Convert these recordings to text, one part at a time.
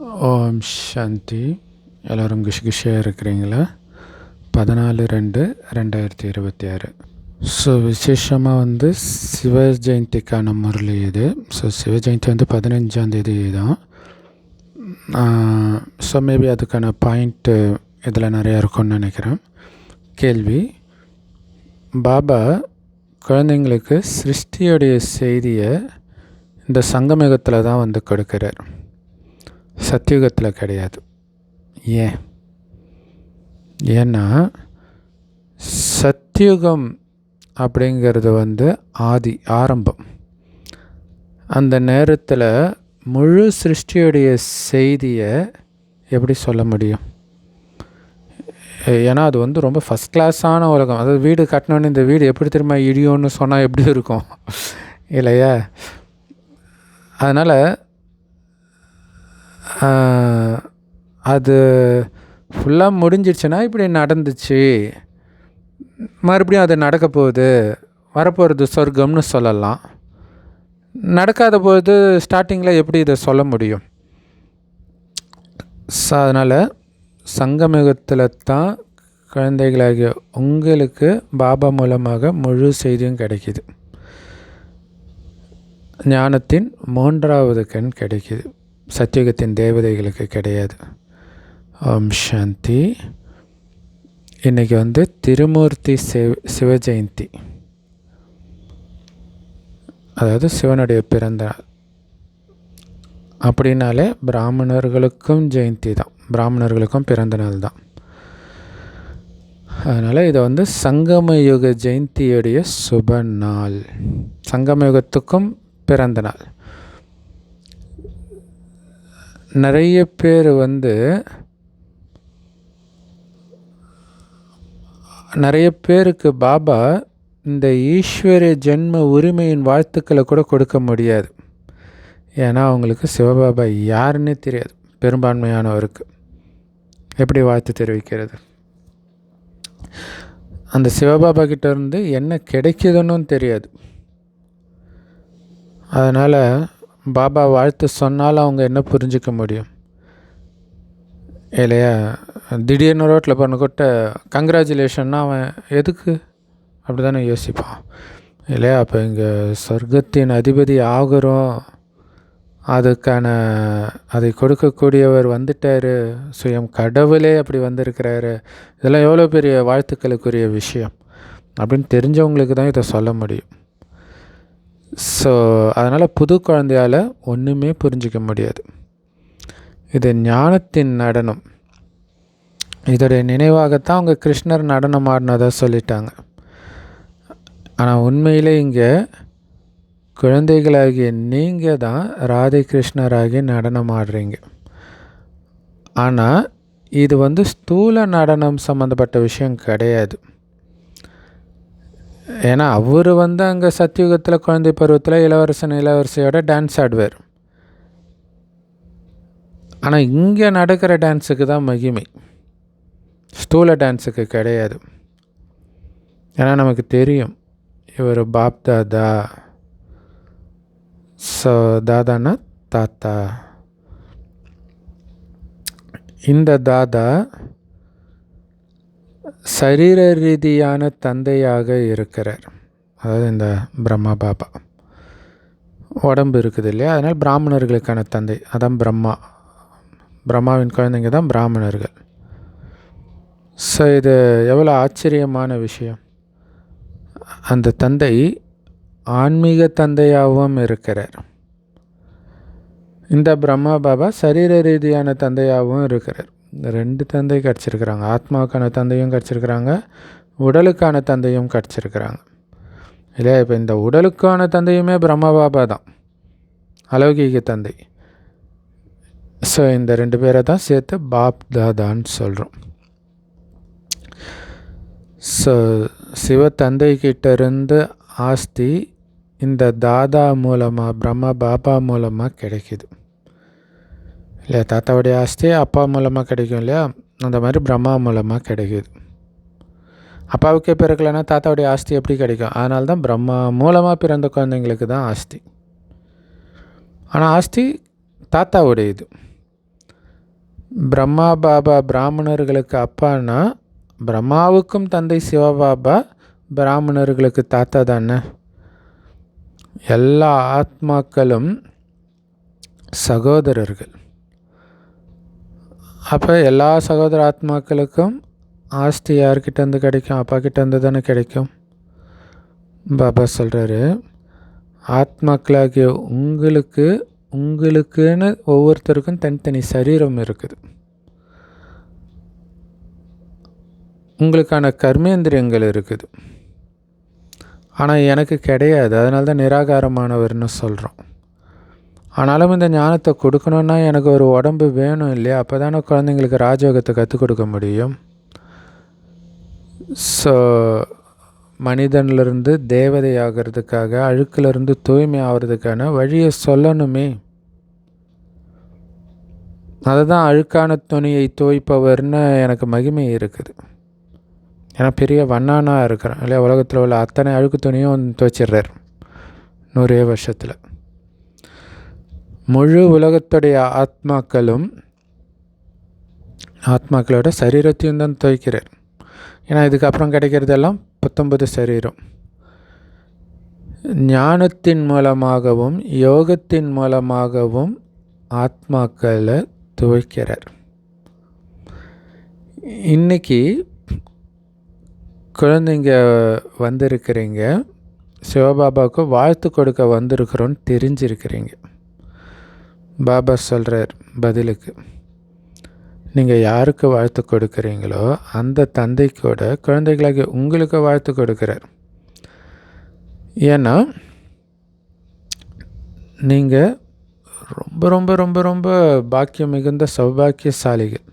ஓம் சாந்தி. எல்லோரும் குஷியாக இருக்கிறீங்களா? 14/2/2026. ஸோ விசேஷமாக சிவ ஜெயந்திக்கான முரளி இது. ஸோ சிவ ஜெயந்தி 15ஆந்தேதி தான். ஸோ மேபி அதுக்கான பாயிண்ட்டு இதில் நிறையா இருக்கும்னு நினைக்கிறேன். கேள்வி: பாபா குழந்தைங்களுக்கு சிருஷ்டியுடைய செய்தியை இந்த சங்கமயுகத்தில் தான் கொடுக்குறார், சத்தியுகத்தில் கிடையாது. ஏன்னா சத்தியுகம் அப்படிங்கிறது ஆரம்பம். அந்த நேரத்தில் முழு சிருஷ்டியுடைய செய்தியை எப்படி சொல்ல முடியும்? ஏன்னா அது ரொம்ப ஃபஸ்ட் கிளாஸான உலகம். அதாவது வீடு கட்டினோன்னு இந்த வீடு எப்படி திரும்ப இடியோன்னு சொன்னால் எப்படி இருக்கும் இல்லையா? அதனால் அது ஃபுல்லாக முடிஞ்சிடுச்சுன்னா இப்படி நடந்துச்சு, மறுபடியும் அது நடக்க போகுது, வரப்போகிறது சொர்க்கம்னு சொல்லலாம். நடக்காத போது ஸ்டார்டிங்கில் எப்படி இதை சொல்ல முடியும்? ஸோ அதனால் சங்கமயுகத்தில் தான் குழந்தைகளாகிய உங்களுக்கு பாபா மூலமாக முழு செய்தியும் கிடைக்கிது. ஞானத்தின் 3வது கண் கிடைக்கிது. சத்தியுகத்தின் தேவதைகளுக்கு கிடையாது. ஓம் சாந்தி. இன்றைக்கி திருமூர்த்தி சிவ ஜெயந்தி, அதாவது சிவனுடைய பிறந்த நாள். அப்படின்னாலே பிராமணர்களுக்கும் ஜெயந்தி தான், பிராமணர்களுக்கும் பிறந்த நாள் தான். அதனால் இதை சங்கமயுக ஜெயந்தியுடைய சுப நாள், சங்கமயுகத்துக்கும் பிறந்த நாள். நிறைய பேர் நிறைய பேருக்கு பாபா இந்த ஈஸ்வரிய ஜென்ம உரிமையின் வாழ்த்துக்களை கூட கொடுக்க முடியாது. ஏன்னா அவங்களுக்கு சிவபாபா யாருன்னே தெரியாது. பெரும்பான்மையானவருக்கு எப்படி வாழ்த்து தெரிவிக்கிறது? அந்த சிவபாபா கிட்டேருந்து என்ன கிடைக்குதுன்னு தெரியாது. அதனால் பாபா வாழ்த்து சொன்னாலும் அவங்க என்ன புரிஞ்சிக்க முடியும் இல்லையா? திடீர்னு ரோட்டில் பண்ணக்கூட்ட கங்க்ராச்சுலேஷன்னா அவன் எதுக்கு அப்படி தானே யோசிப்பான் இல்லையா? அப்போ இங்கே சொர்க்கத்தின் அதிபதி ஆகிறோம், அதுக்கான அதை கொடுக்கக்கூடியவர் வந்துட்டார், சுயம் கடவுளே அப்படி வந்திருக்கிறாரு, இதெல்லாம் எவ்வளோ பெரிய வாழ்த்துக்களுக்குரிய விஷயம் அப்படின்னு தெரிஞ்சவங்களுக்கு தான் இதை சொல்ல முடியும். ஸோ அதனால் புது குழந்தையால் ஒன்றுமே புரிஞ்சிக்க முடியாது. இது ஞானத்தின் நடனம். இதோடைய நினைவாகத்தான் அவங்க கிருஷ்ணர் நடனம் ஆடினதாக சொல்லிட்டாங்க. ஆனால் உண்மையிலே இங்கே குழந்தைகளாகிய நீங்கள் தான் ராதை கிருஷ்ணராகி நடனம் ஆடுறீங்க. ஆனால் இது ஸ்தூல நடனம் சம்மந்தப்பட்ட விஷயம் கிடையாது. ஏன்னா அவர் அங்கே சத்தியுகத்தில் குழந்தை பருவத்தில் இளவரசியோட டான்ஸ் ஆடுவார். ஆனால் இங்கே நடக்கிற டான்ஸுக்கு தான் மகிமை, ஸ்தூல டான்ஸுக்கு கிடையாது. ஏன்னா நமக்கு தெரியும் இவர் பாப் தாதா. ஸோ தாதானா தாத்தா. இந்த தாதா சரீர ரீதியான தந்தையாக இருக்கிறார். அதாவது இந்த பிரம்மா பாபா உடம்பு இருக்குது இல்லையா? அதனால் பிராமணர்களுக்கான தந்தை, அதான் பிரம்மாவின் குழந்தைங்க தான் பிராமணர்கள். ஸோ இது எவ்வளோ ஆச்சரியமான விஷயம். அந்த தந்தை ஆன்மீக தந்தையாகவும் இருக்கிறார். இந்த பிரம்மா பாபா சரீர ரீதியான தந்தையாகவும் இருக்கிறார். 2 தந்தை கிடச்சிருக்கிறாங்க. ஆத்மாவுக்கான தந்தையும் கிடச்சிருக்கிறாங்க, உடலுக்கான தந்தையும் கிடச்சிருக்கிறாங்க இல்லையா? இப்போ இந்த உடலுக்கான தந்தையுமே பிரம்மா பாபா தான், அலௌகீக தந்தை. ஸோ இந்த 2 பேரை தான் சேர்த்து பாப் தாதான்னு சொல்கிறோம். ஸோ சிவ தந்தைக்கிட்டேருந்து ஆஸ்தி இந்த தாதா மூலமாக, பிரம்மா பாபா மூலமாக கிடைக்கிது இல்லையா? தாத்தாவுடைய ஆஸ்தி அப்பா மூலமாக கிடைக்கும் இல்லையா? அந்த மாதிரி பிரம்மா மூலமாக கிடைக்கிது. அப்பாவுக்கே பிறக்கலைன்னா தாத்தாவுடைய ஆஸ்தி எப்படி கிடைக்கும்? அதனால தான் பிரம்மா மூலமாக பிறந்த குழந்தைங்களுக்கு தான் ஆஸ்தி. ஆனால் ஆஸ்தி தாத்தாவுடைய இது. பிரம்மா பாபா பிராமணர்களுக்கு அப்பான்னா பிரம்மாவுக்கும் தந்தை சிவபாபா பிராமணர்களுக்கு தாத்தா தானே. எல்லா ஆத்மாக்களும் சகோதரர்கள். அப்போ எல்லா சகோதர ஆத்மாக்களுக்கும் ஆஸ்தி யார்கிட்டேருந்து கிடைக்கும்? அப்பா கிட்டேருந்து தானே கிடைக்கும். பாபா சொல்கிறாரு, ஆத்மாக்களாகிய உங்களுக்குன்னு ஒவ்வொருத்தருக்கும் தனித்தனி சரீரம் இருக்குது. உங்களுக்கான கர்மேந்திரியங்கள் இருக்குது. ஆனால் எனக்கு கிடையாது. அதனால தான் நிராகாரமானவர்னு சொல்கிறோம். ஆனாலும் இந்த ஞானத்தை கொடுக்கணுன்னா எனக்கு ஒரு உடம்பு வேணும் இல்லையா? அப்போ தானே குழந்தைங்களுக்கு ராஜயோகத்தை கற்றுக் கொடுக்க முடியும். ஸோ மனிதனிலிருந்து தேவதை ஆகிறதுக்காக, அழுக்கிலிருந்து தூய்மை ஆகிறதுக்கான வழியை சொல்லணுமே. அதுதான் அழுக்கான துணியை துவைப்பவர்னு எனக்கு மகிமை இருக்குது. ஏன்னா பெரிய வண்ணானாக இருக்கிறேன் இல்லையா? உலகத்தில் உள்ள அத்தனை அழுக்கு துணியும் துவைச்சிடுறார் 100 வருஷத்தில். முழு உலகத்துடைய ஆத்மாக்களோட சரீரத்தையும் தான் துவைக்கிறார். ஏன்னா இதுக்கப்புறம் கிடைக்கிறதெல்லாம் 19 சரீரம். ஞானத்தின் மூலமாகவும் யோகத்தின் மூலமாகவும் ஆத்மாக்களை துவைக்கிறார். இன்றைக்கி குழந்தைங்க வந்திருக்கிறீங்க, சிவபாபாவுக்கு வாழ்த்து கொடுக்க வந்திருக்கிறோன்னு தெரிஞ்சிருக்கிறீங்க. பாபா சொல்கிறார் பதிலுக்கு, நீங்கள் யாருக்கு வாழ்த்து கொடுக்குறீங்களோ அந்த தந்தைக்கூட குழந்தைகளாக உங்களுக்கு வாழ்த்து கொடுக்குறார். ஏன்னா நீங்கள் ரொம்ப ரொம்ப ரொம்ப ரொம்ப பாக்கியம் மிகுந்த சௌபாக்கியசாலிகள்.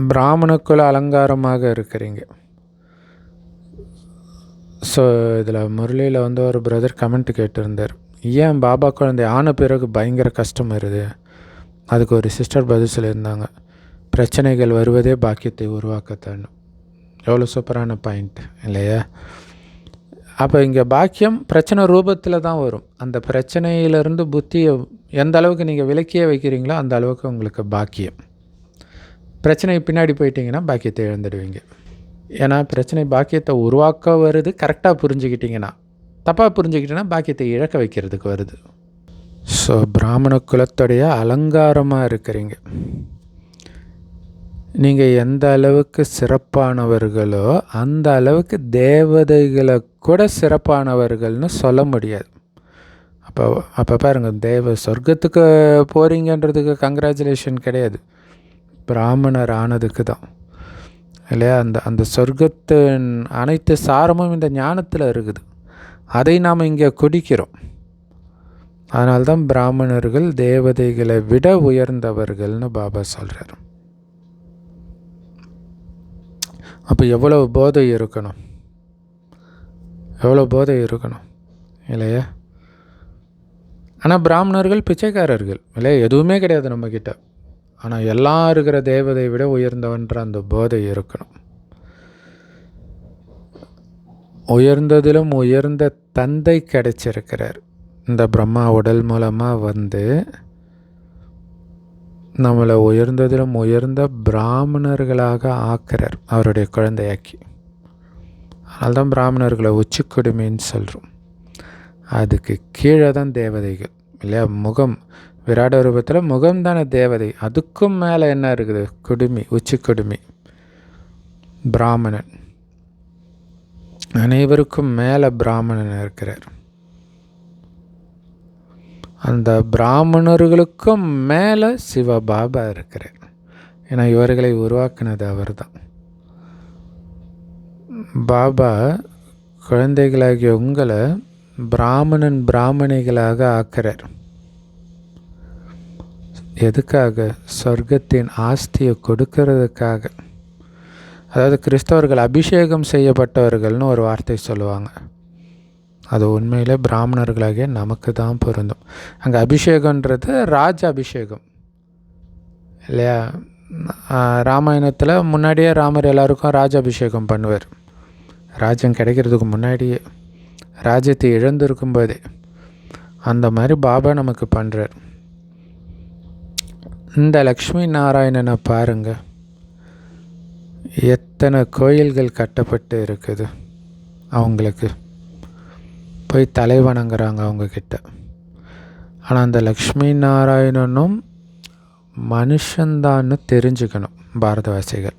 பிராமணக்குல அலங்காரமாக இருக்கிறீங்க. ஸோ இதில் முரளியில் ஒரு பிரதர் கமெண்ட் கேட்டிருந்தார், ஏன் பாபா குழந்தை ஆன பிறகு பயங்கர கஷ்டம் வருது? அதுக்கு ஒரு சிஸ்டர் பதில் சொல்லியிருந்தாங்க, பிரச்சனைகள் வருவதே பாக்கியத்தை உருவாக்கத்தான்னு. எவ்வளோ சூப்பரான பாயிண்ட் இல்லையா? அப்போ இங்கே பாக்கியம் பிரச்சனை ரூபத்தில் தான் வரும். அந்த பிரச்சனையிலேருந்து புத்தியை எந்த அளவுக்கு நீங்கள் விலக்கியே வைக்கிறீங்களோ அந்த அளவுக்கு உங்களுக்கு பாக்கியம். பிரச்சனை பின்னாடி போயிட்டீங்கன்னா பாக்கியத்தை இழந்துடுவீங்க. ஏன்னா பிரச்சனை பாக்கியத்தை உருவாக்க வருது கரெக்டாக புரிஞ்சுக்கிட்டிங்கன்னா. தப்பாக புரிஞ்சுக்கிட்டீங்கன்னா பாக்கியத்தை இழக்க வைக்கிறதுக்கு வருது. ஸோ பிராமண குலத்துடைய அலங்காரமாக இருக்கிறீங்க. நீங்கள் எந்த அளவுக்கு சிறப்பானவர்களோ அந்த அளவுக்கு தேவதைகளை கூட சிறப்பானவர்கள்னு சொல்ல முடியாது. அப்போ பாருங்கள், சொர்க்கத்துக்கு போகிறீங்கன்றதுக்கு கங்க்ராச்சுலேஷன் கிடையாது, பிராமணர் ஆனதுக்கு தான் இல்லையா? அந்த சொர்க்கத்தின் அனைத்து சாரமும் இந்த ஞானத்தில் இருக்குது. அதை நாம் இங்கே குடிக்கிறோம். அதனால்தான் பிராமணர்கள் தேவதைகளை விட உயர்ந்தவர்கள்னு பாபா சொல்கிறார். அப்போ எவ்வளவு போதை இருக்கணும், எவ்வளோ போதை இருக்கணும் இல்லையா? ஆனால் பிராமணர்கள் பிச்சைக்காரர்கள் இல்லையா? எதுவுமே கிடையாது நம்மக்கிட்ட. ஆனால் எல்லாம் இருக்கிற தேவதை விட உயர்ந்தவன்ற அந்த போதை இருக்கணும். உயர்ந்ததிலும் உயர்ந்த தந்தை கிடைச்சிருக்கிறார். இந்த பிரம்மா உடல் மூலமாக நம்மளை உயர்ந்ததிலும் உயர்ந்த பிராமணர்களாக ஆக்கிறார், அவருடைய குழந்தையாக்கி. அதனால்தான் பிராமணர்களை உச்சிக்குடுமின்னு சொல்கிறோம். அதுக்கு கீழே தான் தேவதைகள் இல்லையா? முகம், விராட ரூபத்தில் முகம் தானே தேவதை. அதுக்கும் மேலே என்ன இருக்குது? குடுமி, உச்சி குடுமி, பிராமணன். அனைவருக்கும் மேலே பிராமணன் இருக்கிறார். அந்த பிராமணர்களுக்கும் மேலே சிவபாபா இருக்கிறார். ஏன்னா இவர்களை உருவாக்குனது அவர் தான். பாபா குழந்தைகளாகிய உங்களை பிராமணிகளாக ஆக்கிறார். எதுக்காக? சொர்க்கத்தின் ஆஸ்தியை கொடுக்கறதுக்காக. அதாவது கிறிஸ்தவர்கள் அபிஷேகம் செய்யப்பட்டவர்கள்னு ஒரு வார்த்தை சொல்லுவாங்க. அது உண்மையில் பிராமணர்களாகிய நமக்கு தான் பொருந்தும். அங்கே அபிஷேகன்றது ராஜ அபிஷேகம் இல்லையா? ராமாயணத்தில் முன்னாடியே ராமர் எல்லாருக்கும் ராஜ அபிஷேகம் பண்ணுவார். ராஜ்யம் கிடைக்கிறதுக்கு முன்னாடியே, ராஜ்யத்தை இழந்திருக்கும் போதே. அந்த மாதிரி பாபா நமக்கு பண்ணுறார். இந்த லக்ஷ்மி நாராயணனை பாருங்க, எத்தனை கோயில்கள் கட்டப்பட்டு இருக்குது. அவங்களுக்கு போய் தலை வணங்குறாங்க அவங்கக்கிட்ட. ஆனால் அந்த லக்ஷ்மி நாராயணனும் மனுஷன்தான்னு தெரிஞ்சுக்கணும் பாரதவாசிகள்.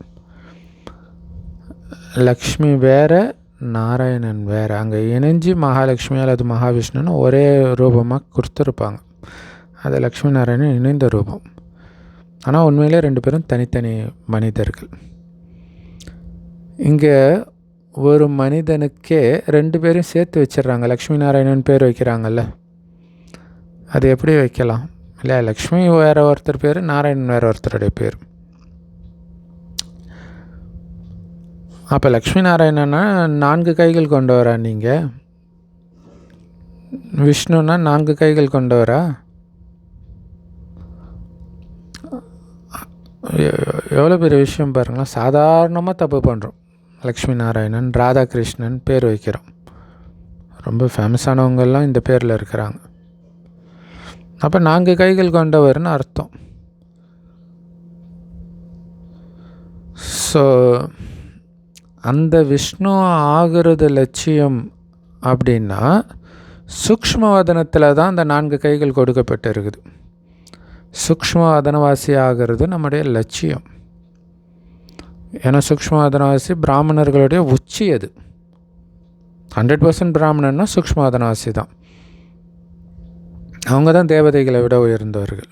லக்ஷ்மி வேறு, நாராயணன் வேறு. அங்கே இணைஞ்சி மகாலட்சுமி அல்லது மகாவிஷ்ணுன்னு ஒரே ரூபமாக கொடுத்துருப்பாங்க. அது லக்ஷ்மி நாராயணன் இணைந்த ரூபம். ஆனால் உண்மையிலே 2 பேரும் தனித்தனி மனிதர்கள். இங்கே ஒரு மனிதனுக்கே 2 பேரும் சேர்த்து வச்சிடுறாங்க. லக்ஷ்மி நாராயணன் பேர் வைக்கிறாங்கல்ல, அது எப்படி வைக்கலாம் இல்லை? லக்ஷ்மி வேறு ஒருத்தர் பேர், நாராயணன் வேறு ஒருத்தருடைய பேர். அப்போ லக்ஷ்மி நாராயணன்னா 4 கைகள் கொண்டவரா நீங்கள்? விஷ்ணுன்னா 4 கைகள் கொண்டவரா? எவ்வளோ பெரிய விஷயம் பாருங்களேன். சாதாரணமாக தப்பு பண்ணுறோம். லக்ஷ்மி நாராயணன், ராதாகிருஷ்ணன் பேர் வைக்கிறோம். ரொம்ப ஃபேமஸானவங்கெல்லாம் இந்த பேரில் இருக்கிறாங்க. அப்போ 4 கைகள் கொண்டவர்னு அர்த்தம். ஸோ அந்த விஷ்ணு ஆகிறது லட்சியம் அப்படின்னா சூக்ஷ்மவதனத்தில் தான் அந்த 4 கைகள் கொடுக்கப்பட்டு இருக்குது. சூக்ஷ்மவதனவாசி ஆகிறது நம்முடைய லட்சியம். ஏன்னா சூக்ஷ்மவதனவாசி பிராமணர்களுடைய உச்சி. அது 100% பிராமணன்னா சூக்ஷ்மவதனவாசி தான். அவங்க தான் தேவதைகளை விட உயர்ந்தவர்கள்.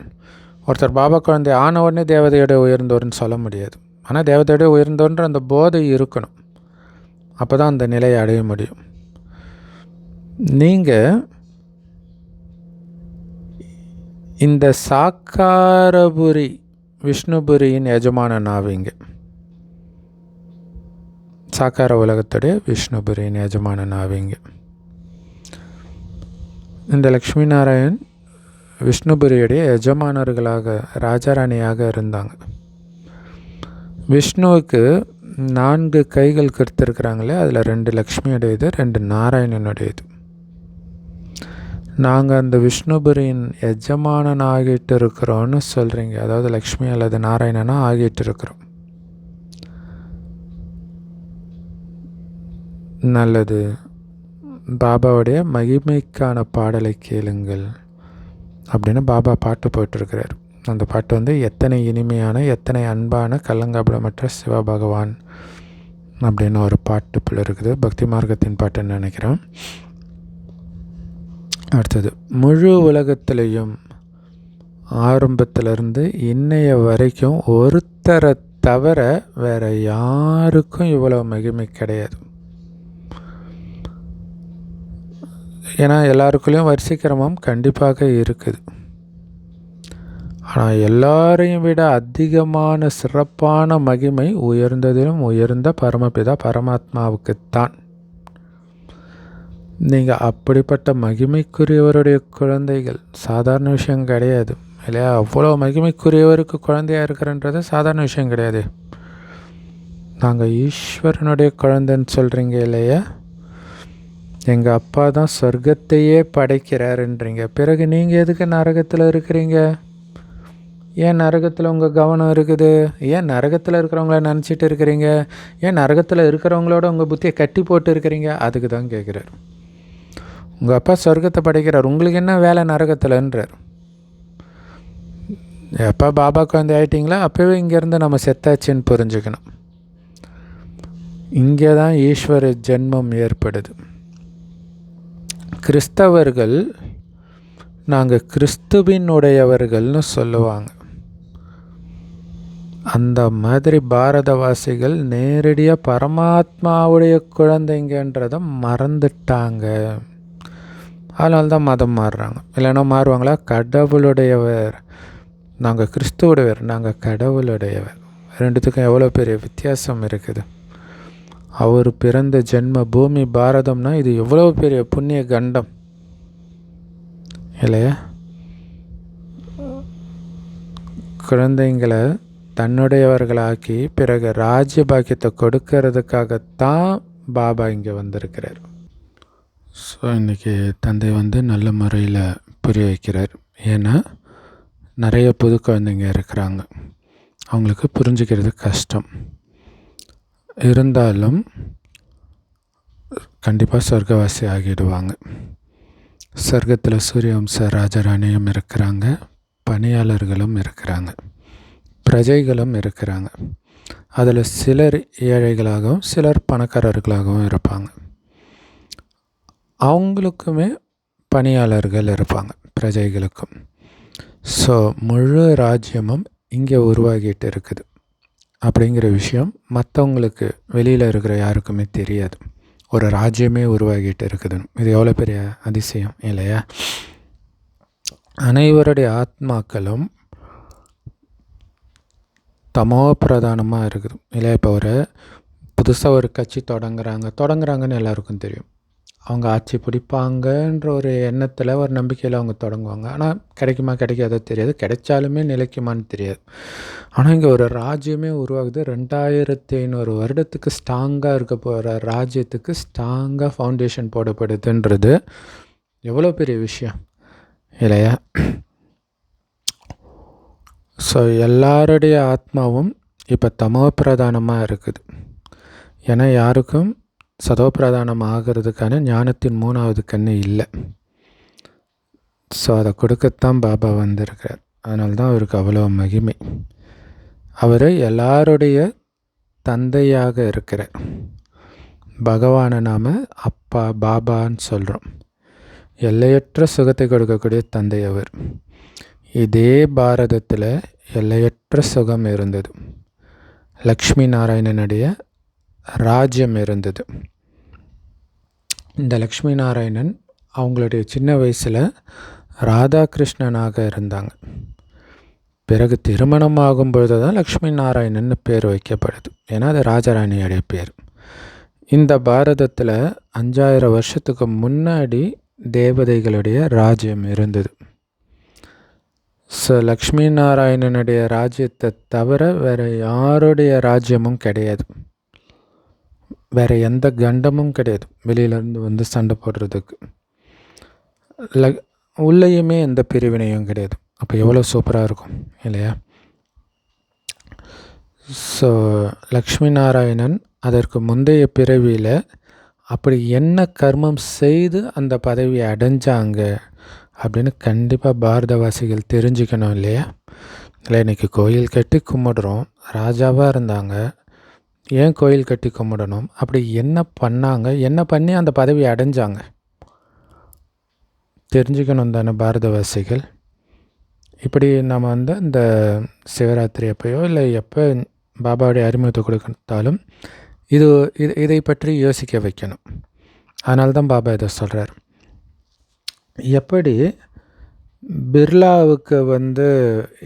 ஒருத்தர் பாபா குழந்தை ஆன உடனே தேவதையோட உயர்ந்தவர்னு சொல்ல முடியாது. ஆனால் தேவதையோட உயர்ந்தவன்ற அந்த போதை இருக்கணும். அப்போ தான் அந்த நிலையை அடைய முடியும். நீங்கள் இந்த சாக்காரபுரி விஷ்ணுபுரியின் எஜமானன் ஆவீங்க. சாக்கார உலகத்துடைய விஷ்ணுபுரியின் எஜமானன் ஆவீங்க. இந்த லக்ஷ்மி நாராயண் விஷ்ணுபுரியுடைய எஜமானர்களாக, ராஜாராணியாக இருந்தாங்க. விஷ்ணுவுக்கு 4 கைகள் கொடுத்துருக்குறாங்களே, அதில் 2 லக்ஷ்மியுடையது, 2 நாராயணனுடையது. நாங்கள் அந்த விஷ்ணுபுரியின் எஜமானன் ஆகிட்டு இருக்கிறோன்னு சொல்கிறீங்க. அதாவது லக்ஷ்மி அல்லது நாராயணனாக ஆகிட்டு இருக்கிறோம். நல்லது. பாபாவுடைய மகிமைக்கான பாடலை கேளுங்கள் அப்படின்னு பாபா பாட்டு போட்டிருக்கிறார். அந்த பாட்டு எத்தனை இனிமையான, எத்தனை அன்பான, கலங்காபடமற்ற சிவபகவான் அப்படின்னு ஒரு பாட்டு போல் இருக்குது. பக்தி மார்க்கத்தின் பாட்டுன்னு நினைக்கிறேன். அடுத்தது, முழு உலகத்திலையும் ஆரம்பத்திலிருந்து இன்னைய வரைக்கும் ஒருத்தரை தவிர வேறு யாருக்கும் இவ்வளோ மகிமை கிடையாது. ஏன்னா எல்லாருக்குள்ளேயும் வரிசைக்கிரமம் கண்டிப்பாக இருக்குது. ஆனால் எல்லாரையும் விட அதிகமான சிறப்பான மகிமை உயர்ந்ததிலும் உயர்ந்த பரமபிதா பரமாத்மாவுக்குத்தான். நீங்கள் அப்படிப்பட்ட மகிமைக்குரியவருடைய குழந்தைகள். சாதாரண விஷயம் கிடையாது இல்லையா? அவ்வளோ மகிமைக்குரியவருக்கு குழந்தையாக இருக்கிறன்றது சாதாரண விஷயம் கிடையாது. நாங்கள் ஈஸ்வரனுடைய குழந்தைன்னு சொல்கிறீங்க இல்லையா? எங்கள் அப்பா தான் சொர்க்கத்தையே படைக்கிறாருன்றீங்க. பிறகு நீங்கள் எதுக்கு நரகத்தில் இருக்கிறீங்க? ஏன் நரகத்தில் உங்கள் கவனம் இருக்குது? ஏன் நரகத்தில் இருக்கிறவங்கள நினச்சிட்டு இருக்கிறீங்க? ஏன் நரகத்தில் இருக்கிறவங்களோட உங்கள் புத்தியை கட்டி போட்டு இருக்கிறீங்க? அதுக்கு தான் கேட்குறார். உங்கள் அப்பா சொர்க்கத்தை படைக்கிறார், உங்களுக்கு என்ன வேலை நரகத்தில்ன்றார். எப்போ பாபா குழந்தை ஆகிட்டிங்களா அப்போவே இங்கேருந்து நம்ம செத்தாச்சுன்னு புரிஞ்சுக்கணும். இங்கே தான் ஈஸ்வர ஜென்மம் ஏற்படுது. கிறிஸ்தவர்கள் நாங்கள் கிறிஸ்துவின் உடையவர்கள்னு சொல்லுவாங்க. அந்த மாதிரி பாரதவாசிகள் நேரடியாக பரமாத்மாவுடைய குழந்தைங்கன்றதை மறந்துட்டாங்க. அதனால தான் மதம் மாறுறாங்க. இல்லைன்னா மாறுவாங்களா? கடவுளுடையவர், நாங்கள் கிறிஸ்துவுடையவர், நாங்கள் கடவுளுடையவர். ரெண்டுத்துக்கும் எவ்வளோ பெரிய வித்தியாசம் இருக்குது. அவர் பிறந்த ஜென்ம பூமி பாரதம்னா இது எவ்வளோ பெரிய புண்ணிய கண்டம் இல்லையா? குழந்தைங்களை தன்னுடையவர்களாக்கி பிறகு ராஜ்ய பாக்கியத்தை கொடுக்கறதுக்காகத்தான் பாபா இங்கே வந்திருக்கிறார். ஸோ இன்றைக்கி தந்தை நல்ல முறையில் புரிய வைக்கிறார். ஏன்னா நிறைய புது குழந்தைங்க இருக்கிறாங்க. அவங்களுக்கு புரிஞ்சுக்கிறது கஷ்டம். இருந்தாலும் கண்டிப்பாக சொர்க்கவாசி ஆகிடுவாங்க. சொர்க்கத்தில் சூரியவம்ச ராஜராணியும் இருக்கிறாங்க, பணியாளர்களும் இருக்கிறாங்க, பிரஜைகளும் இருக்கிறாங்க. அதில் சிலர் ஏழைகளாகவும் சிலர் பணக்காரர்களாகவும் இருப்பாங்க. அவங்களுக்குமே பணியாளர்கள் இருப்பாங்க, பிரஜைகளுக்கும். ஸோ முழு ராஜ்யமும் இங்கே உருவாகிட்டு இருக்குது அப்படிங்கிற விஷயம் மற்றவங்களுக்கு வெளியில் இருக்கிற யாருக்குமே தெரியாது. ஒரு ராஜ்யமே உருவாகிட்டு இருக்குதுன்னு. இது எவ்வளோ பெரிய அதிசயம் இல்லையா? அனைவருடைய ஆத்மாக்களும் தமோ பிரதானமாக இருக்குது இல்லையா? இப்போ புதுசாக ஒரு கட்சி தொடங்குறாங்கன்னு எல்லாருக்கும் தெரியும். அவங்க ஆட்சி பிடிப்பாங்கன்ற ஒரு எண்ணத்தில், ஒரு நம்பிக்கையில் அவங்க தொடங்குவாங்க. ஆனால் கிடைக்குமா கிடைக்காதோ தெரியாது, கிடைச்சாலுமே நிலைக்குமான்னு தெரியாது. ஆனால் இங்கே ஒரு ராஜ்யமே உருவாகுது. 2500 வருடத்துக்கு ஸ்ட்ராங்காக இருக்க போகிற ராஜ்யத்துக்கு ஸ்ட்ராங்காக ஃபவுண்டேஷன் போடப்படுதுன்றது எவ்வளோ பெரிய விஷயம் இல்லையா? ஸோ எல்லாருடைய ஆத்மாவும் இப்போ தமோ பிரதானமாக இருக்குது. ஏன்னா யாருக்கும் சதோப்பிரதானம் ஆகிறதுக்கான ஞானத்தின் 3வது கண்ணு இல்லை. ஸோ அதை கொடுக்கத்தான் பாபா வந்திருக்கிறார். அதனால தான் அவருக்கு அவ்வளோ மகிமை. அவர் எல்லாருடைய தந்தையாக இருக்கிறார். பகவானை நாம் அப்பா பாபான்னு சொல்கிறோம். எல்லையற்ற சுகத்தை கொடுக்கக்கூடிய தந்தை அவர். இதே பாரதத்தில் எல்லையற்ற சுகம் இருந்தது. லக்ஷ்மி நாராயணனுடைய ராஜ்யம் இருந்தது. இந்த லக்ஷ்மி நாராயணன் அவங்களுடைய சின்ன வயசில் ராதாகிருஷ்ணனாக இருந்தாங்க. பிறகு திருமணம் ஆகும்பொழுது தான் லக்ஷ்மி நாராயணன் பேர் வைக்கப்படுது. ஏன்னா அது ராஜராணியுடைய பேர். இந்த பாரதத்தில் 5000 வருஷத்துக்கு முன்னாடி தேவதைகளுடைய ராஜ்யம் இருந்தது. ஸோ லக்ஷ்மி நாராயணனுடைய ராஜ்யத்தை தவிர வேறு யாருடைய ராஜ்யமும் கிடையாது. வேறு எந்த கண்டமும் கிடையாது வெளியிலேருந்து வந்து சண்டை போடுறதுக்கு. உள்ளேயுமே எந்த பிரிவினையும் கிடையாது. அப்போ எவ்வளோ சூப்பராக இருக்கும் இல்லையா? ஸோ லக்ஷ்மி நாராயணன் அதற்கு முந்தைய பிறவியில் அப்படி என்ன கர்மம் செய்து அந்த பதவியை அடைஞ்சாங்க அப்படின்னு கண்டிப்பாக பாரதவாசிகள் தெரிஞ்சுக்கணும் இல்லையா? இல்லை இன்றைக்கி கோயில் கட்டி கும்பிடுறோம். ராஜாவாக இருந்தாங்க, ஏன் கோயில் கட்டி கும்பிடணும்? அப்படி என்ன பண்ணாங்க, என்ன பண்ணி அந்த பதவியை அடைஞ்சாங்க தெரிஞ்சுக்கணும் தானே பாரதவாசிகள். இப்படி நம்ம இந்த சிவராத்திரி அப்பையோ இல்லை எப்போ பாபாவுடைய அறிமுகத்தை கொடுத்தாலும் இதை பற்றி யோசிக்க வைக்கணும். அதனால தான் பாபா இதை சொல்கிறார். எப்படி பிர்லாவுக்கு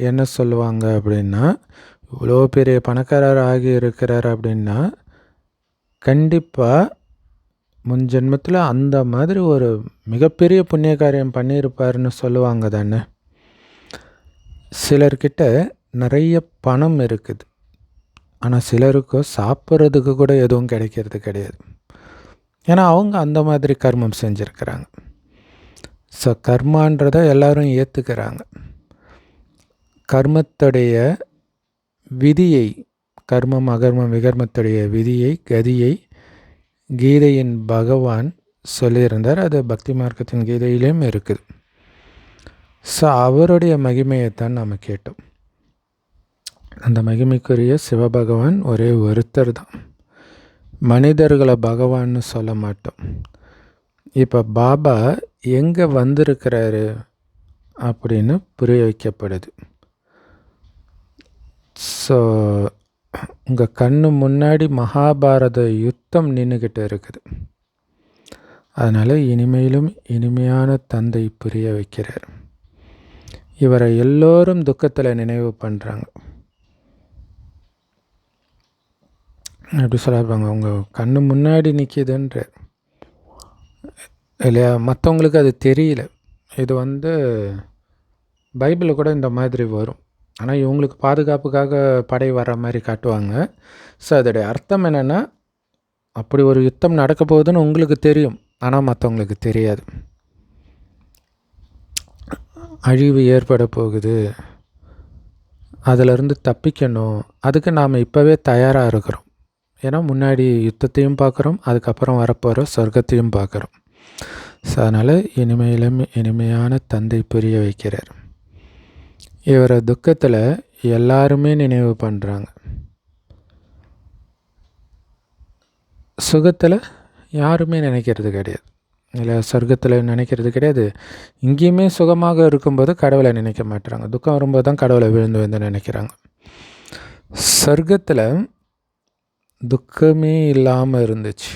என்ன சொல்லுவாங்க அப்படின்னா, இவ்வளோ பெரிய பணக்காரர் ஆகி இருக்கிறார் அப்படின்னா கண்டிப்பாக முன் ஜென்மத்தில் அந்த மாதிரி ஒரு மிகப்பெரிய புண்ணிய காரியம் பண்ணியிருப்பார்னு சொல்லுவாங்க தானே. சிலர்கிட்ட நிறைய பணம் இருக்குது, ஆனால் சிலருக்கு சாப்பிட்றதுக்கு கூட எதுவும் கிடைக்கிறது கிடையாது. ஏன்னா அவங்க அந்த மாதிரி கர்மம் செஞ்சுருக்கிறாங்க. ஸோ கர்மான்றதை எல்லோரும் ஏற்றுக்கிறாங்க. கர்மத்துடைய விதியை, கர்மம் அகர்மம் விகர்மத்துடைய விதியை, கதியை கீதையின் பகவான் சொல்லியிருந்தார். அது பக்தி மார்க்கத்தின் கீதையிலையும் இருக்குது. ஸோ அவருடைய மகிமையைத்தான் நாம் கேட்டோம். அந்த மகிமைக்குரிய சிவபகவான் ஒரே ஒருத்தர் தான். மனிதர்களை பகவான்னு சொல்ல மாட்டோம். இப்போ பாபா எங்கே வந்திருக்கிறாரு அப்படின்னு புரிய வைக்கப்படுது. ஸோ உங்கள் கண்ணு முன்னாடி மகாபாரத யுத்தம் நின்றுக்கிட்டு இருக்குது. அதனால் இனிமையிலும் இனிமையான தந்தை புரிய வைக்கிறார். இவரை எல்லோரும் துக்கத்தில் நினைவு பண்ணுறாங்க. எப்படி சொல்லிருப்பாங்க, உங்கள் கண்ணு முன்னாடி நிற்கிதுன்ற இல்லையா? மற்றவங்களுக்கு அது தெரியல. இது பைபிளில் கூட இந்த மாதிரி வரும். ஆனால் இவங்களுக்கு பாதுகாப்புக்காக படை வர்ற மாதிரி காட்டுவாங்க. ஸோ அதோடைய அர்த்தம் என்னென்னா, அப்படி ஒரு யுத்தம் நடக்க போகுதுன்னு உங்களுக்கு தெரியும், ஆனால் மற்றவங்களுக்கு தெரியாது. அழிவு ஏற்பட போகுது, அதிலிருந்து தப்பிக்கணும். அதுக்கு நாம் இப்போவே தயாராக இருக்கிறோம். ஏன்னா முன்னாடி யுத்தத்தையும் பார்க்குறோம், அதுக்கப்புறம் வரப்போகிற சொர்க்கத்தையும் பார்க்குறோம். ஸோ அதனால் இனிமையிலும் இனிமையான தந்தை புரிய வைக்கிறார். இவரை துக்கத்தில் எல்லாருமே நினைவு பண்ணுறாங்க. சுகத்தில் யாருமே நினைக்கிறது கிடையாது, இல்லை சொர்க்கத்தில் நினைக்கிறது கிடையாது. இங்கேயுமே சுகமாக இருக்கும்போது கடவுளை நினைக்க மாட்டுறாங்க. துக்கம் வரும்போது தான் கடவுளை விழுந்து விழுந்து நினைக்கிறாங்க. சொர்க்கத்தில் துக்கமே இல்லாமல் இருந்துச்சு.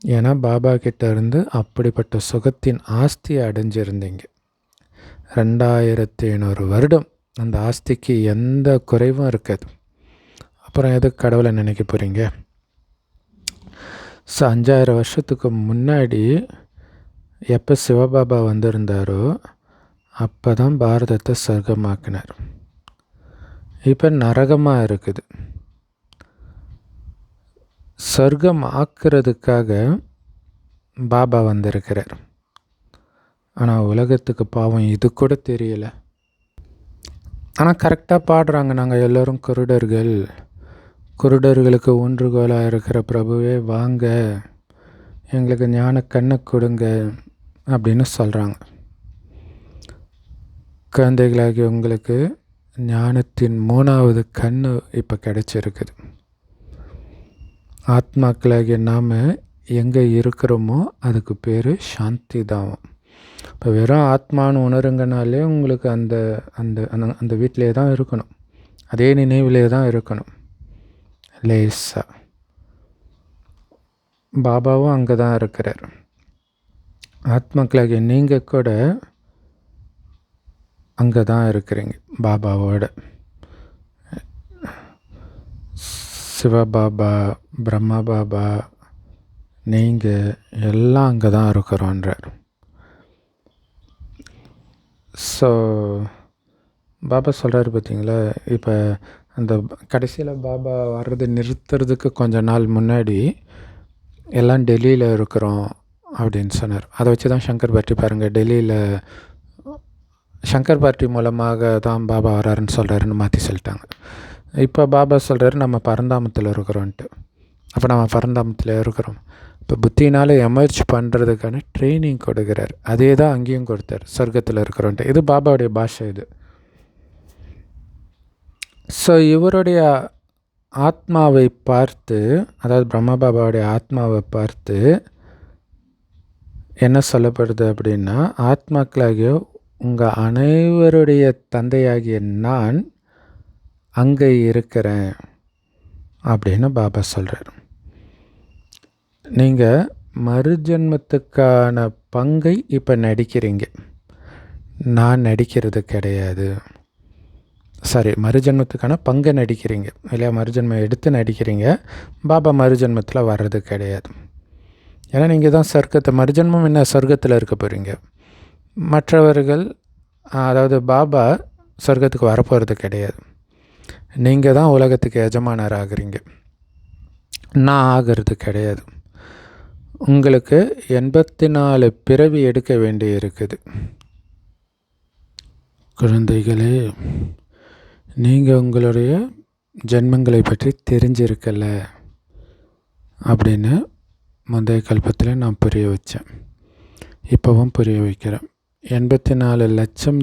ஏன்னா பாபா கிட்ட இருந்து அப்படிப்பட்ட சுகத்தின் ஆஸ்தியை அடைஞ்சிருந்தீங்க. 2500 வருடம் அந்த ஆஸ்திக்கு எந்த குறைவும் இருக்காது. அப்புறம் எதுக்கு கடவுளை நினைக்க போகிறீங்க? ஸோ 5000 வருஷத்துக்கு முன்னாடி எப்போ சிவபாபா வந்திருந்தாரோ அப்போ தான் பாரதத்தை சொர்க்கமாக்கினார். இப்போ நரகமாக இருக்குது. சொர்க்கம் ஆக்கிறதுக்காக பாபா வந்திருக்கிறார். ஆனால் உலகத்துக்கு பாவம் இது கூட தெரியல. ஆனால் கரெக்டாக பாடுறாங்க, நாங்கள் எல்லோரும் குருடர்கள், குருடர்களுக்கு ஊன்றுகோலாக இருக்கிற பிரபுவே வாங்க, எங்களுக்கு ஞான கண்ணை கொடுங்க அப்படின்னு சொல்கிறாங்க. குழந்தைகளாகி உங்களுக்கு ஞானத்தின் 3வது கண்ணு இப்போ கிடச்சிருக்குது. ஆத்மாக்களாகிய நாம் எங்கே இருக்கிறோமோ அதுக்கு பேர் சாந்தி தாமம். இப்போ வெறும் ஆத்மானு உணருங்கனாலே உங்களுக்கு அந்த அந்த அந்த வீட்டிலே தான் இருக்கணும், அதே நினைவிலே தான் இருக்கணும். லேசா பாபாவும் அங்கே தான் இருக்கிறார். ஆத்மாக்களாகிய நீங்கள் கூட அங்கே தான் இருக்கிறீங்க பாபாவோட. சிவபாபா, பிரம்மா பாபா, நீங்கள் எல்லாம் அங்கே தான் இருக்கிறோன்றார். ஸோ பாபா சொல்கிறாரு பார்த்தீங்களா, இப்போ அந்த கடைசியில் பாபா வர்றது நிறுத்துறதுக்கு கொஞ்ச நாள் முன்னாடி எல்லாம் டெல்லியில் இருக்கிறோம் அப்படின்னு சொன்னார். அதை வச்சு தான் சங்கர் பார்ட்டி பாருங்கள், டெல்லியில் சங்கர் பார்ட்டி மூலமாக தான் பாபா வராருன்னு சொல்கிறாருன்னு மாற்றி சொல்லிட்டாங்க. இப்போ பாபா சொல்கிறாரு நம்ம பரந்தாமத்தில் இருக்கிறோன்ட்டு. அப்போ நம்ம பரந்தாமத்தில் இருக்கிறோம். இப்போ புத்தினால் எமர்ஜ் பண்ணுறதுக்கான ட்ரைனிங் கொடுக்குறார். அதே தான் அங்கேயும் கொடுத்தார், சொர்க்கத்தில் இருக்கிறோன்ட்டு. இது பாபாவுடைய பாஷை இது. ஸோ இவருடைய ஆத்மாவை பார்த்து, அதாவது பிரம்மா பாபாவுடைய ஆத்மாவை பார்த்து என்ன சொல்லப்படுது அப்படின்னா, ஆத்மாக்களாகிய உங்கள் அனைவருடைய தந்தையாகிய நான் அங்கே இருக்கிறேன் அப்படின்னு பாபா சொல்கிறார். நீங்கள் மறுஜன்மத்துக்கான பங்கை இப்போ நடிக்கிறீங்க, நான் நடிக்கிறது கிடையாது. சாரி, மறுஜன்மத்துக்கான பங்கை நடிக்கிறீங்க இல்லையா, மறுஜன்மம் எடுத்து நடிக்கிறீங்க. பாபா மறுஜன்மத்தில் வர்றது கிடையாது. ஏன்னா நீங்கள் தான் சொர்க்கத்தை, மறுஜன்மம் என்ன சொர்க்கத்தில் இருக்க போகிறீங்க. மற்றவர்கள், அதாவது பாபா சொர்க்கத்துக்கு வரப்போகிறது கிடையாது. நீங்கள் தான் உலகத்துக்கு எஜமானர் ஆகிறீங்க, நான் ஆகிறது கிடையாது. உங்களுக்கு 84 பிறவி எடுக்க வேண்டி இருக்குது. குழந்தைகளே, நீங்கள் உங்களுடைய ஜென்மங்களை பற்றி தெரிஞ்சிருக்கல அப்படின்னு முந்தைய கல்பத்தில் நான் புரிய வச்சேன், இப்போவும் புரிய வைக்கிறேன். 84 லட்சம்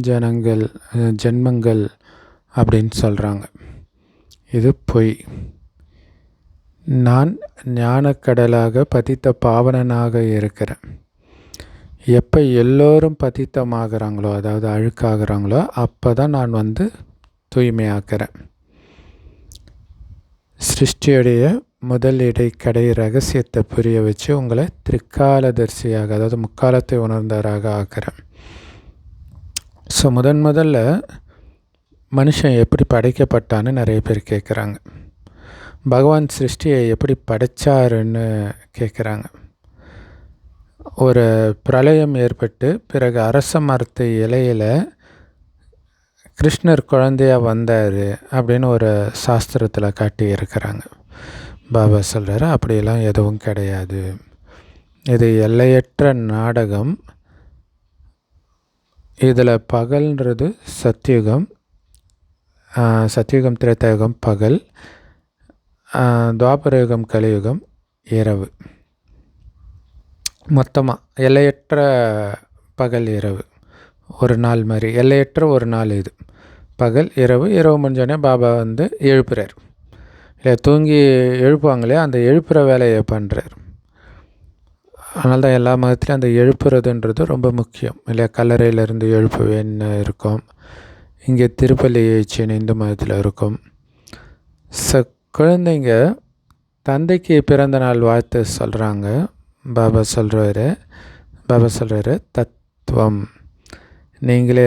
ஜென்மங்கள் அப்படின்னு சொல்கிறாங்க. இது பொய். நான் ஞானக்கடலாக பதித்த பாவனனாக இருக்கிறேன். எப்போ எல்லோரும் பதித்தமாகறாங்களோ, அதாவது அழுக்காகிறாங்களோ, அப்போ தான் நான் வந்து தூய்மையாக்கிறேன். சிருஷ்டியுடைய முதல் இடைக்கடை ரகசியத்தை புரிய வச்சு உங்களை திரிகாலதர்சியாக, அதாவது முக்காலத்தை உணர்ந்தவராக ஆக்கிறேன். ஸோ முதல்ல மனுஷன் எப்படி படைக்கப்பட்டான்னு நிறைய பேர் கேட்குறாங்க. பகவான் சிருஷ்டியை எப்படி படைச்சாருன்னு கேட்குறாங்க. ஒரு பிரளயம் ஏற்பட்டு பிறகு அரச மரத்து இலையில் கிருஷ்ணர் குழந்தையாக வந்தார் அப்படின்னு ஒரு சாஸ்திரத்தில் காட்டி இருக்கிறாங்க. பாபா சொல்கிறாரு அப்படியெல்லாம் எதுவும் கிடையாது, இது எல்லையற்ற நாடகம். இதில் பகல்ன்றது சத்தியுகம், சத்யுகம் திரேதாயுகம் பகல், துவாபரயுகம் கலியுகம் இரவு. மொத்தமாக எல்லையற்ற பகல் இரவு ஒரு நாள் மாதிரி, எல்லையற்ற ஒரு நாள் இது. பகல் இரவு, இரவு முடிஞ்சோடனே பாபா வந்து எழுப்புறார். இல்லை தூங்கி எழுப்புவாங்களே, அந்த எழுப்புகிற வேலையை பண்ணுறார். அதனால தான் எல்லா மதத்துலேயும் அந்த எழுப்புறதுன்றது ரொம்ப முக்கியம் இல்லையா. கல்லறையிலேருந்து எழுப்புவேன்னு இருக்கும். இங்கே திருப்பள்ளி எழுச்சின்னு இந்து மதத்தில் இருக்கும். குழந்தைங்க தந்தைக்கு பிறந்த நாள் வாழ்த்து சொல்கிறாங்க. பாபா சொல்கிறாரு தத்துவம், நீங்களே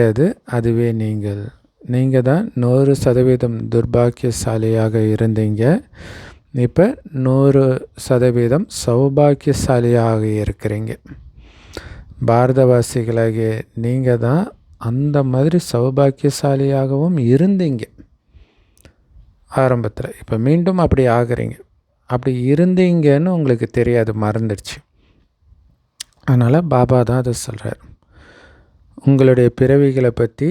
அதுவே நீங்கள் தான் 100% துர்பாக்கியசாலியாக இருந்தீங்க, இப்போ 100% சௌபாக்கியசாலியாக இருக்கிறீங்க. பாரதவாசிகளாகிய நீங்கள் தான் அந்த மாதிரி சௌபாக்கியசாலியாகவும் இருந்தீங்க ஆரம்பத்தில். இப்போ மீண்டும் அப்படி ஆகுறீங்க. அப்படி இருந்தீங்கன்னு உங்களுக்கு தெரியாது, மறந்துடுச்சு. அதனால் பாபா தான் அதை சொல்கிறார். உங்களுடைய பிறவிகளை பற்றி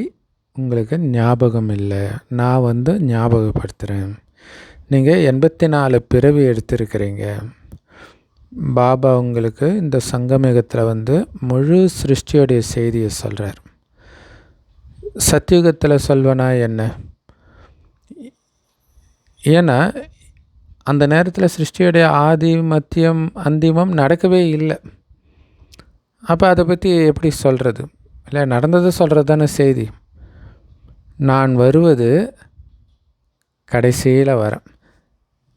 உங்களுக்கு ஞாபகம் இல்லை, நான் வந்து ஞாபகப்படுத்துகிறேன். நீங்கள் 84 பிறவி எடுத்திருக்கிறீங்க. பாபா உங்களுக்கு இந்த சங்கமயுகத்தில் வந்து முழு சிருஷ்டியோடைய செய்தியை சொல்கிறார். சத்தியுகத்தில் சொல்வனா என்ன? ஏன்னா அந்த நேரத்தில் சிருஷ்டியோடைய ஆதி மத்தியம் அந்திமம் நடக்கவே இல்லை. அப்போ அதை பற்றி எப்படி சொல்கிறது? இல்லை, நடந்ததை சொல்கிறது தானே செய்தி. நான் வருவது கடைசியில் வரேன்.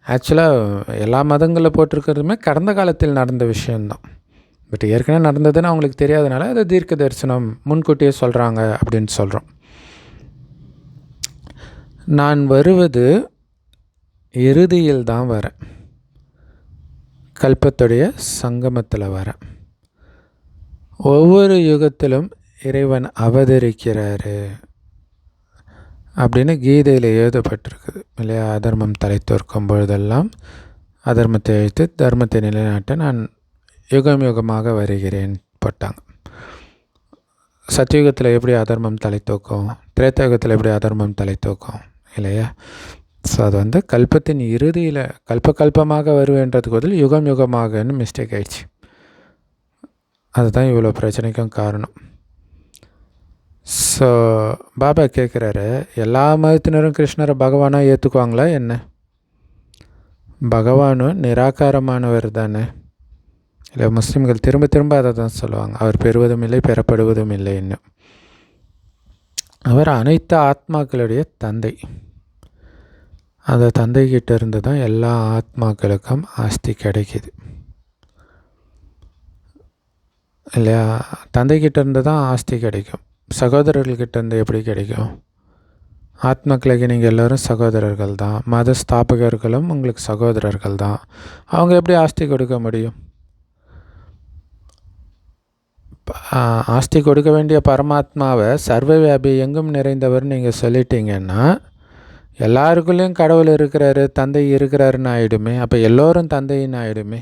ஆக்சுவலாக எல்லா மதங்களில் போட்டிருக்கிறதுமே கடந்த காலத்தில் நடந்த விஷயந்தான். பட் ஏற்கனவே நடந்ததுன்னு அவங்களுக்கு தெரியாதனால அதை தீர்க்க தரிசனம் முன்கூட்டியே சொல்கிறாங்க அப்படின்னு சொல்கிறோம். நான் வருவது இறுதியில் தான் வரேன், கல்பத்துடைய சங்கமத்தில் வரேன். ஒவ்வொரு யுகத்திலும் இறைவன் அவதரிக்கிறாரு அப்படின்னு கீதையில் எழுதப்பட்டிருக்குது இல்லையா. அதர்மம் தலை தோற்கும் பொழுதெல்லாம் அதர்மத்தை அழித்து தர்மத்தை நிலைநாட்ட நான் யுகம் யுகமாக வருகிறேன் போட்டாங்க. சத்தியுகத்தில் எப்படி அதர்மம் தலை தூக்கும், திரேதாயுகத்தில் எப்படி அதர்மம் தலை தூக்கும் இல்லையா. ஸோ அது வந்து கல்பத்தின் இறுதியில் கல்பமாக வருவேன்றதுக்கு பதில் யுகம் யுகமாகன்னு மிஸ்டேக் ஆயிடுச்சு. அதுதான் இவ்வளோ பிரச்சனைக்கும் காரணம். ஸோ பாபா கேட்குறாரு, எல்லா மதத்தினரும் கிருஷ்ணரை பகவானாக ஏற்றுக்குவாங்களா என்ன? பகவானும் நிராகாரமானவர் தானே. இல்லை, முஸ்லீம்கள் திரும்ப திரும்ப அதை தான் சொல்லுவாங்க, அவர் பெறுவதும் இல்லை பெறப்படுவதும் இல்லைன்னு. அவர் அனைத்து ஆத்மாக்களுடைய தந்தை. அந்த தந்தைக்கிட்ட இருந்து தான் எல்லா ஆத்மாக்களுக்கும் ஆஸ்தி கிடைக்கிது இல்லையா. தந்தைக்கிட்ட இருந்து தான் ஆஸ்தி கிடைக்கும். சகோதரர்கள்கிட்ட இருந்து எப்படி கிடைக்கும்? ஆத்மாக்களுக்கு நீங்கள் எல்லோரும் சகோதரர்கள் தான். மத ஸ்தாபகர்களும் உங்களுக்கு சகோதரர்கள் தான். அவங்க எப்படி ஆஸ்தி கொடுக்க முடியும்? ஆஸ்தி கொடுக்க வேண்டிய பரமாத்மாவை சர்வவியாபி எங்கும் நிறைந்தவர் நீங்கள் சொல்லிட்டீங்கன்னா எல்லாருக்குள்ளேயும் கடவுள் இருக்கிறாரு, தந்தை இருக்கிறாருன்னு ஆகிடுமே. அப்போ எல்லோரும் தந்தைன்னு ஆகிடுமே.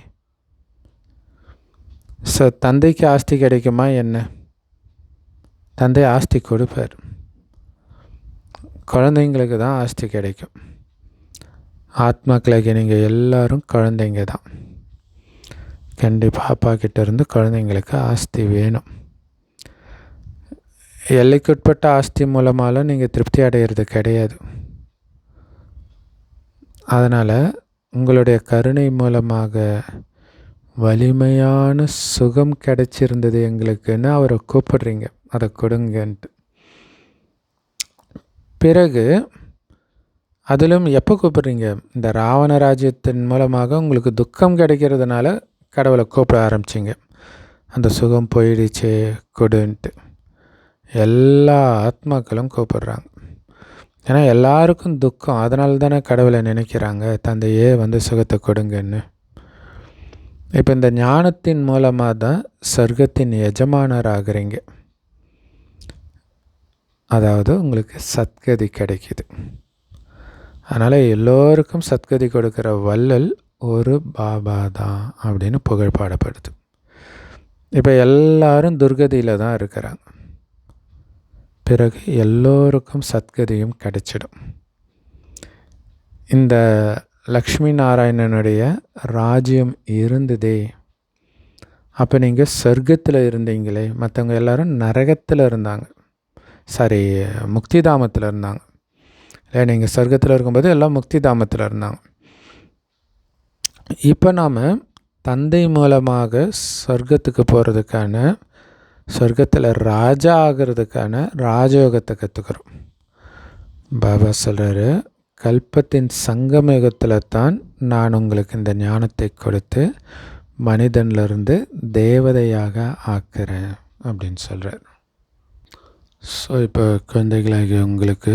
ஸோ தந்தைக்கு ஆஸ்தி கிடைக்குமா என்ன? தந்தை ஆஸ்தி கொடுப்பார், குழந்தைங்களுக்கு தான் ஆஸ்தி கிடைக்கும். ஆத்மாக்களுக்கு நீங்கள் எல்லோரும் குழந்தைங்க தான். கண்டிப்பாக அப்பா கிட்டேருந்து குழந்தைங்களுக்கு ஆஸ்தி வேணும். எல்லைக்குட்பட்ட ஆஸ்தி மூலமாலும் நீங்கள் திருப்தி அடைகிறது கிடையாது. அதனால் உங்களுடைய கருணை மூலமாக வலிமையான சுகம் கிடைச்சிருந்தது எங்களுக்குன்னு அவரை கூப்பிடுறீங்க, அதை கொடுங்கன்ட்டு. பிறகு அதிலும் எப்போ கூப்பிடுறீங்க? இந்த ராவண ராஜ்யத்தின் மூலமாக உங்களுக்கு துக்கம் கிடைக்கிறதுனால கடவுளை கூப்பிட ஆரம்பிச்சிங்க. அந்த சுகம் போயிடுச்சே கொடுன்ட்டு எல்லா ஆத்மாக்களும் கூப்பிடுறாங்க. ஏன்னா எல்லாருக்கும் துக்கம், அதனால தானே கடவுளை நினைக்கிறாங்க, தந்தையே வந்து சுகத்தை கொடுங்கன்னு. இப்போ இந்த ஞானத்தின் மூலமாக தான் சொர்க்கத்தின் எஜமானர் ஆகுறீங்க. அதாவது உங்களுக்கு சத்கதி கிடைக்கிது. அதனால் எல்லோருக்கும் சத்கதி கொடுக்குற வள்ளல் ஒரு பாபா தான் அப்படின்னு புகழ் பாடப்படுது. இப்போ எல்லாரும் துர்கதியில் தான் இருக்கிறாங்க. பிறகு எல்லோருக்கும் சத்கதியும் கிடைச்சிடும். இந்த லக்ஷ்மி நாராயணனுடைய ராஜ்யம் இருந்ததே, அப்போ நீங்கள் சொர்க்கத்தில் இருந்தீங்களே, மற்றவங்க எல்லாரும் நரகத்தில் இருந்தாங்க, சாரி முக்திதாமத்தில் இருந்தாங்க. இல்லை, நீங்கள் சொர்க்கத்தில் இருக்கும்போது எல்லாம் முக்திதாமத்தில் இருந்தாங்க. இப்போ நாம் தந்தை மூலமாக சொர்க்கத்துக்கு போகிறதுக்கான, சொர்க்கத்தில் ராஜா ஆகிறதுக்கான ராஜயோகத்தை கற்றுக்கிறோம். பாபா சொல்கிறாரு, கல்பத்தின் சங்கமயுகத்தில் தான் நான் உங்களுக்கு இந்த ஞானத்தை கொடுத்து மனிதனிலிருந்து தேவதையாக ஆக்குறேன் அப்படின்னு சொல்கிறார். ஸோ இப்போ குழந்தைகளாகிய உங்களுக்கு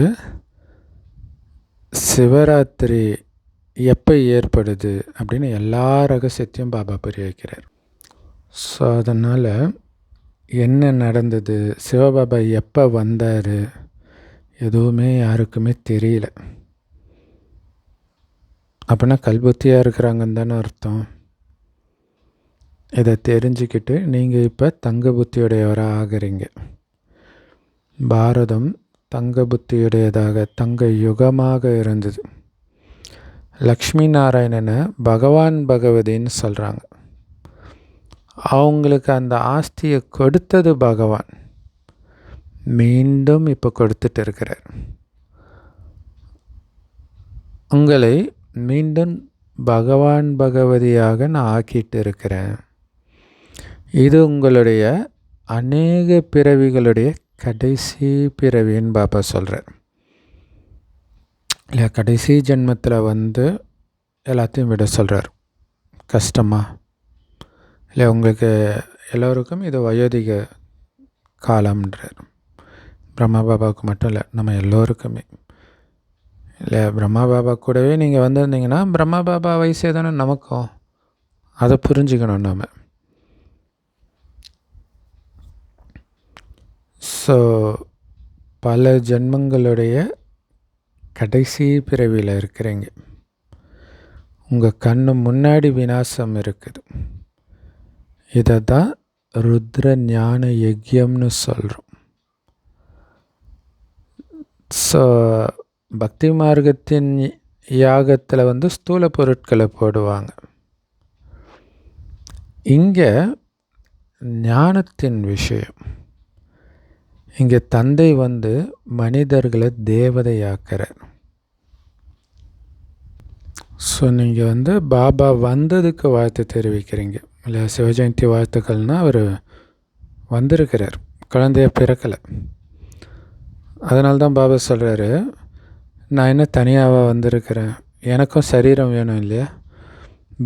சிவராத்திரி எப்போ ஏற்படுது அப்படின்னு எல்லா ரகசியத்தையும் பாபா புரிய வைக்கிறார். ஸோ அதனால் என்ன நடந்தது, சிவபாபா எப்போ வந்தார், எதுவுமே யாருக்குமே தெரியல. அப்படின்னா கல்புத்தியாக இருக்கிறாங்கன்னு தானே அர்த்தம். இதை தெரிஞ்சுக்கிட்டு நீங்கள் இப்போ தங்க புத்தியுடையவராக ஆகிறீங்க. பாரதம் தங்க புத்தியுடையதாக தங்க யுகமாக இருந்தது. லக்ஷ்மி நாராயணனை பகவான் பகவதின்னு சொல்கிறாங்க. அவங்களுக்கு அந்த ஆஸ்தியை கொடுத்தது பகவான், மீண்டும் இப்போ கொடுத்துட்டு இருக்கிறார். உங்களை மீண்டும் பகவான் பகவதியாக நான் ஆக்கிட்டு இருக்கிறேன். இது உங்களுடைய அநேக பிறவிகளுடைய கடைசி பிறவின்னு பாபா சொல்கிறார். இல்லை, கடைசி ஜென்மத்தில் வந்து எல்லாத்தையும் விட சொல்கிறார். கஷ்டமா இல்லை, உங்களுக்கு எல்லோருக்கும் இது வயோதிக காலம்ன்றார். பிரம்மா பாபாவுக்கு மட்டும் இல்லை, நம்ம எல்லோருக்குமே. இல்லை, பிரம்மா பாபா கூடவே நீங்கள் வந்திருந்தீங்கன்னா பிரம்மா பாபா வயசே தானே நமக்கும். அதை புரிஞ்சுக்கணும் நாம். ஸோ பல ஜென்மங்களுடைய கடைசி பிறவியில் இருக்கிறீங்க. உங்கள் கண்ணு முன்னாடி விநாசம் இருக்குது. இதை தான் ருத்ர ஞான யஜ்யம்னு சொல்கிறோம். ஸோ பக்தி மார்க்கத்தின் யாகத்தில் வந்து ஸ்தூல பொருட்களை போடுவாங்க. இங்கே ஞானத்தின் விஷயம். இங்கே தந்தை வந்து மனிதர்களை தேவதையாக்குறார். ஸோ நீங்கள் வந்து பாபா வந்ததுக்கு வாழ்த்து தெரிவிக்கிறீங்க. இல்லை, சிவஜெயந்தி வாழ்த்துக்கள்னால் அவர் வந்திருக்கிறார், குழந்தைய பிறக்கலை. அதனால தான் பாபா சொல்கிறாரு, நான் என்ன தனியாக வந்திருக்கிறேன், எனக்கும் சரீரம் வேணும் இல்லையா,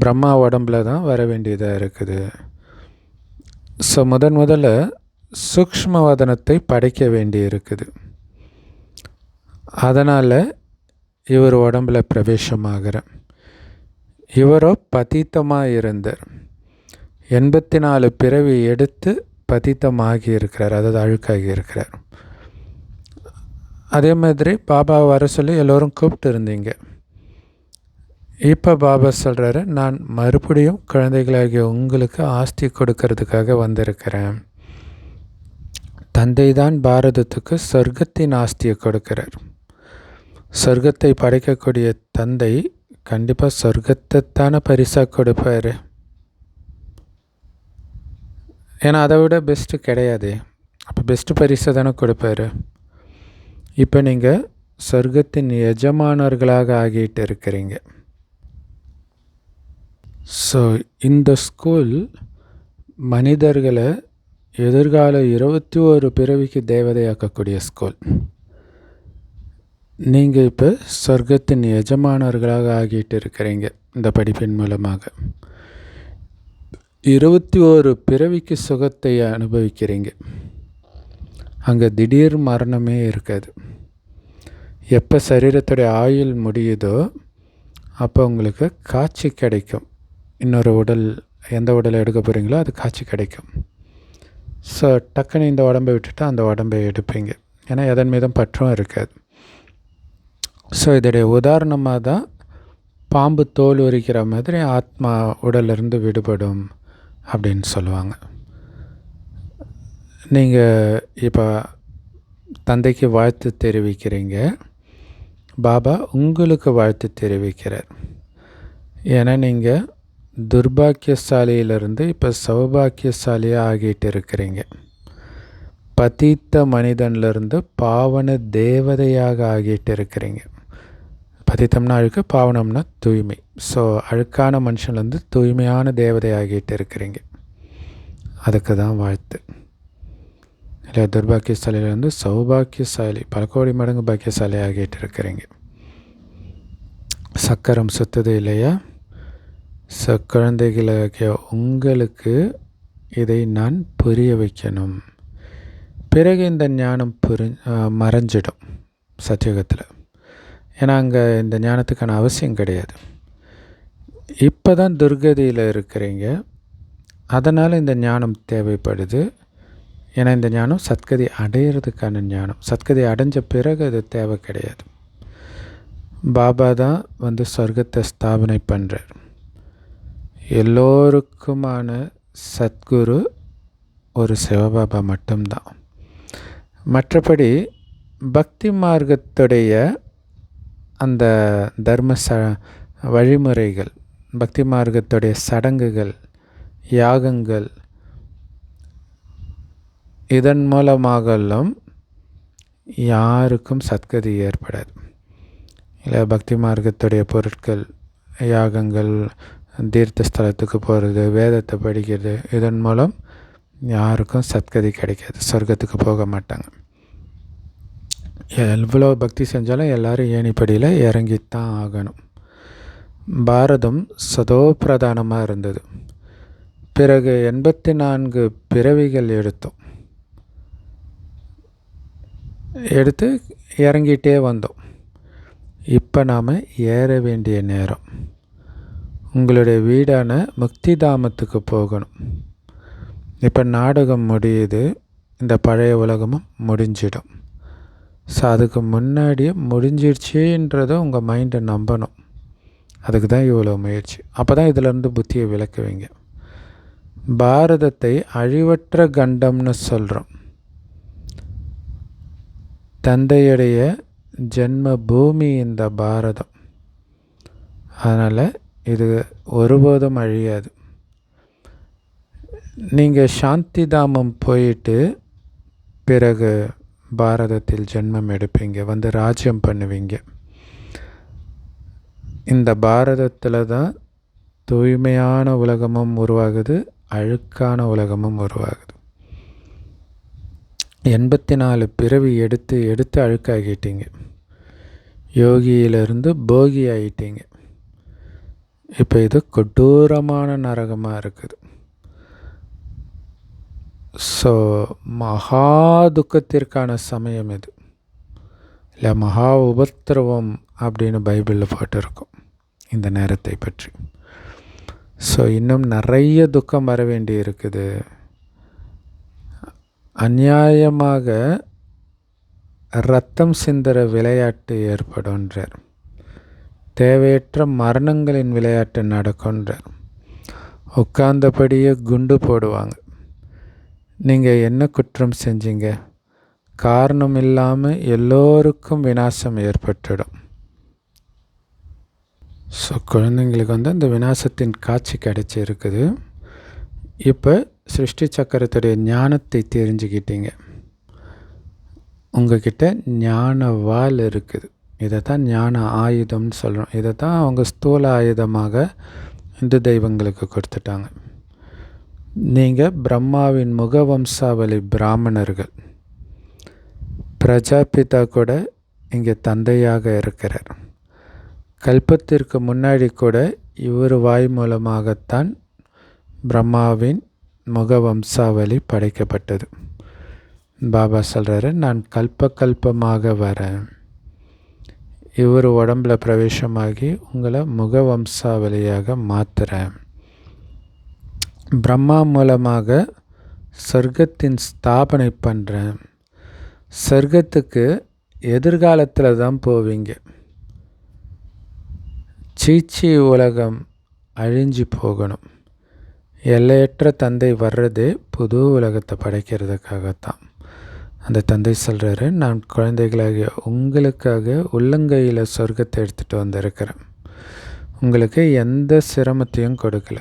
பிரம்மா உடம்புல தான் வர வேண்டியதாக இருக்குது. ஸோ முதல்ல சூக்ஷ்மவதனத்தை படைக்க வேண்டி இருக்குது. அதனால் இவர் உடம்புல பிரவேசமாகிறார். இவரோ பதித்தமாக இருந்தார். 84 பிறவி எடுத்து பதித்தமாகி இருக்கிறார், அதாவது அழுக்காகி இருக்கிறார். அதே மாதிரி பாபா வர சொல்லி எல்லோரும் கூப்பிட்டு இருந்தீங்க. இப்போ பாபா சொல்கிறாரு, நான் மறுபடியும் குழந்தைகளாகிய உங்களுக்கு ஆஸ்தி கொடுக்கறதுக்காக வந்திருக்கிறேன். தந்தை தான் பாரதத்துக்கு சொர்க்கத்தின் ஆஸ்தியை கொடுக்கிறார். சொர்க்கத்தை படைக்கக்கூடிய தந்தை கண்டிப்பாக சொர்க்கத்தை தானே பரிசாக கொடுப்பார். ஏன்னா அதை விட பெஸ்ட்டு கிடையாது. அப்போ பெஸ்ட்டு பரிசை தானே கொடுப்பார். இப்போ நீங்கள் சொர்க்கத்தின் எஜமானர்களாக ஆகிட்டு இருக்கிறீங்க. ஸோ இந்த ஸ்கூல் மனிதர்களை எதிர்கால 21 பிறவிக்கு தேவதையாக்கக்கூடிய ஸ்கூல். நீங்கள் இப்போ சொர்க்கத்தின் எஜமானர்களாக ஆகிட்டு இருக்கிறீங்க. இந்த படிப்பின் மூலமாக 21 பிறவிக்கு சுகத்தை அனுபவிக்கிறீங்க. அங்கே திடீர் மரணமே இருக்காது. எப்போ சரீரத்துடைய ஆயுள் முடியுதோ அப்போ உங்களுக்கு காட்சி கிடைக்கும். இன்னொரு உடல், எந்த உடலை எடுக்க போகிறீங்களோ அது காட்சி கிடைக்கும். ஸோ டக்குன்னு இந்த உடம்பை விட்டுட்டு அந்த உடம்பை எடுப்பீங்க. ஏன்னா எதன் மீதும் பற்றும் இருக்காது. ஸோ இதோடைய உதாரணமாக தான் பாம்பு தோல் உரிக்கிற மாதிரி ஆத்மா உடலிருந்து விடுபடும் அப்படின்னு சொல்லுவாங்க. நீங்கள் இப்போ தந்தைக்கு வாழ்த்து தெரிவிக்கிறீங்க. பாபா உங்களுக்கு வாழ்த்து தெரிவிக்கிறார். ஏன்னா நீங்கள் துர்பாக்கியசாலியிலிருந்து இப்போ சௌபாக்கியசாலியாக ஆகிட்டு இருக்கிறீங்க. பதித்த மனிதன்லேருந்து பாவன தேவதையாக ஆகிட்டு இருக்கிறீங்க. பதித்தம்னா அழுக்கு, பாவனம்னா தூய்மை. ஸோ அழுக்கான மனுஷன்லேருந்து தூய்மையான தேவதை ஆகிட்டு இருக்கிறீங்க. அதுக்கு தான் வாழ்த்து. இல்லை, துர்பாக்கியசாலியிலேருந்து சௌபாக்கியசாலி, பல கோடி மடங்கு பாக்கியசாலி ஆகிட்டு இருக்கிறீங்க. சக்கரம் சுத்துது இல்லையா? ஸோ குழந்தைகளாகிய உங்களுக்கு இதை நான் புரிய வைக்கணும். பிறகு இந்த ஞானம் மறைஞ்சிடும் சத்தியுகத்தில். ஏன்னா அங்கே இந்த ஞானத்துக்கான அவசியம் கிடையாது. இப்போ தான் துர்கதியில் இருக்கிறீங்க, அதனால் இந்த ஞானம் தேவைப்படுது. ஏன்னா இந்த ஞானம் சத்கதி அடையிறதுக்கான ஞானம். சத்கதி அடைஞ்ச பிறகு அது தேவை கிடையாது. பாபா தான் சொர்க்கத்தை ஸ்தாபனை பண்ணுறார். எல்லோருக்குமான சத்குரு ஒரு சிவபாபா மட்டும்தான். மற்றபடி பக்தி மார்க்கத்துடைய அந்த தர்ம வழிமுறைகள், பக்தி மார்க்கத்துடைய சடங்குகள், யாகங்கள், இதன் மூலமாகலாம் யாருக்கும் சத்கதி ஏற்படாது. இல்லை, பக்தி மார்க்கத்துடைய பொருட்கள், யாகங்கள், தீர்த்த ஸ்தலத்துக்கு போகிறது, வேதத்தை படிக்கிறது, இதன் மூலம் யாருக்கும் சத்கதி கிடைக்காது, சொர்க்கத்துக்கு போக மாட்டாங்க. எவ்வளோ பக்தி செஞ்சாலும் எல்லோரும் ஏணிப்படியில் இறங்கித்தான் ஆகணும். பாரதம் சதோ பிரதானமாக இருந்தது. பிறகு 84 பிறவிகள் எடுத்து இறங்கிட்டே வந்தோம். இப்போ நாம் ஏற வேண்டிய நேரம். உங்களுடைய வீடான முக்தி தாமத்துக்கு போகணும். இப்போ நாடகம் முடியுது, இந்த பழைய உலகமும் முடிஞ்சிடும். ஸோ அதுக்கு முன்னாடியே முடிஞ்சிடுச்சுன்றதை உங்கள் மைண்டை நம்பணும். அதுக்கு தான் இவ்வளோ முயற்சி. அப்போ தான் இதிலேருந்து புத்தியை விளக்குவீங்க. பாரதத்தை அழிவற்ற கண்டம்னு சொல்கிறோம். தந்தையுடைய ஜென்ம பூமி இந்த பாரதம். அதனால் இது ஒருபோதும் அழியாது. நீங்கள் சாந்தி தாமம் போயிட்டு பிறகு பாரதத்தில் ஜென்மம் எடுப்பீங்க, ராஜ்யம் பண்ணுவீங்க. இந்த பாரதத்தில் தான் தூய்மையான உலகமும் உருவாகுது, அழுக்கான உலகமும் உருவாகுது. 84 பிறவி எடுத்து அழுக்காகிட்டீங்க. யோகியிலிருந்து போகி ஆகிட்டீங்க. இப்போ இது கொடூரமான நரகமாக இருக்குது. ஸோ மகா துக்கத்திற்கான சமயம் இது. இல்லை, மகா உபத்திரவம் அப்படின்னு பைபிளில் போட்டிருக்கும் இந்த நேரத்தை பற்றி. ஸோ இன்னும் நிறைய துக்கம் வர வேண்டி இருக்குது. அநியாயமாக ரத்தம் சிந்துற விளையாட்டு ஏற்படும்ன்றார். தேவையற்ற மரணங்களின் விளையாட்டு நடக்கும்ன்றார். உட்கார்ந்தபடியே குண்டு போடுவாங்க. நீங்கள் என்ன குற்றம் செஞ்சீங்க? காரணம் இல்லாமல் எல்லோருக்கும் விநாசம் ஏற்பட்டுடும். ஸோ குழந்தைங்களுக்கு அந்த விநாசத்தின் காட்சி கிடைச்சி இருக்குது. இப்போ சிருஷ்டி சக்கரத்துடைய ஞானத்தை தெரிஞ்சுக்கிட்டீங்க. உங்ககிட்ட ஞான வாள் இருக்குது. இதை தான் ஞான ஆயுதம்னு சொல்கிறோம். இதை தான் அவங்க ஸ்தூல ஆயுதமாக இந்து தெய்வங்களுக்கு கொடுத்துட்டாங்க. நீங்கள் பிரம்மாவின் முகவம்சாவளி பிராமணர்கள். பிரஜாபிதா கூட இங்கே தந்தையாக இருக்கிறார். கல்பத்திற்கு முன்னாடி கூட இவர் வாய் மூலமாகத்தான் பிரம்மாவின் முகவம்சாவளி படைக்கப்பட்டது. பாபா சொல்கிறாரு, நான் கல்பமாக வரேன். இவர் உடம்புல பிரவேசமாகி உங்களை முகவம்சாவளியாக மாற்றுறேன். பிரம்மா மூலமாக சொர்க்கத்தின் ஸ்தாபனை பண்ணுறேன். சொர்க்கத்துக்கு எதிர்காலத்தில் தான் போவீங்க. சீச்சி உலகம் அழிஞ்சு போகணும். எல்லையற்ற தந்தை வர்றதே புது உலகத்தை படைக்கிறதுக்காகத்தான். அந்த தந்தை சொல்கிறாரு, நான் குழந்தைகளாகிய உங்களுக்காக உள்ளங்கையில் சொர்க்கத்தை எடுத்துகிட்டு வந்திருக்கிறேன். உங்களுக்கு எந்த சிரமத்தையும் கொடுக்கல.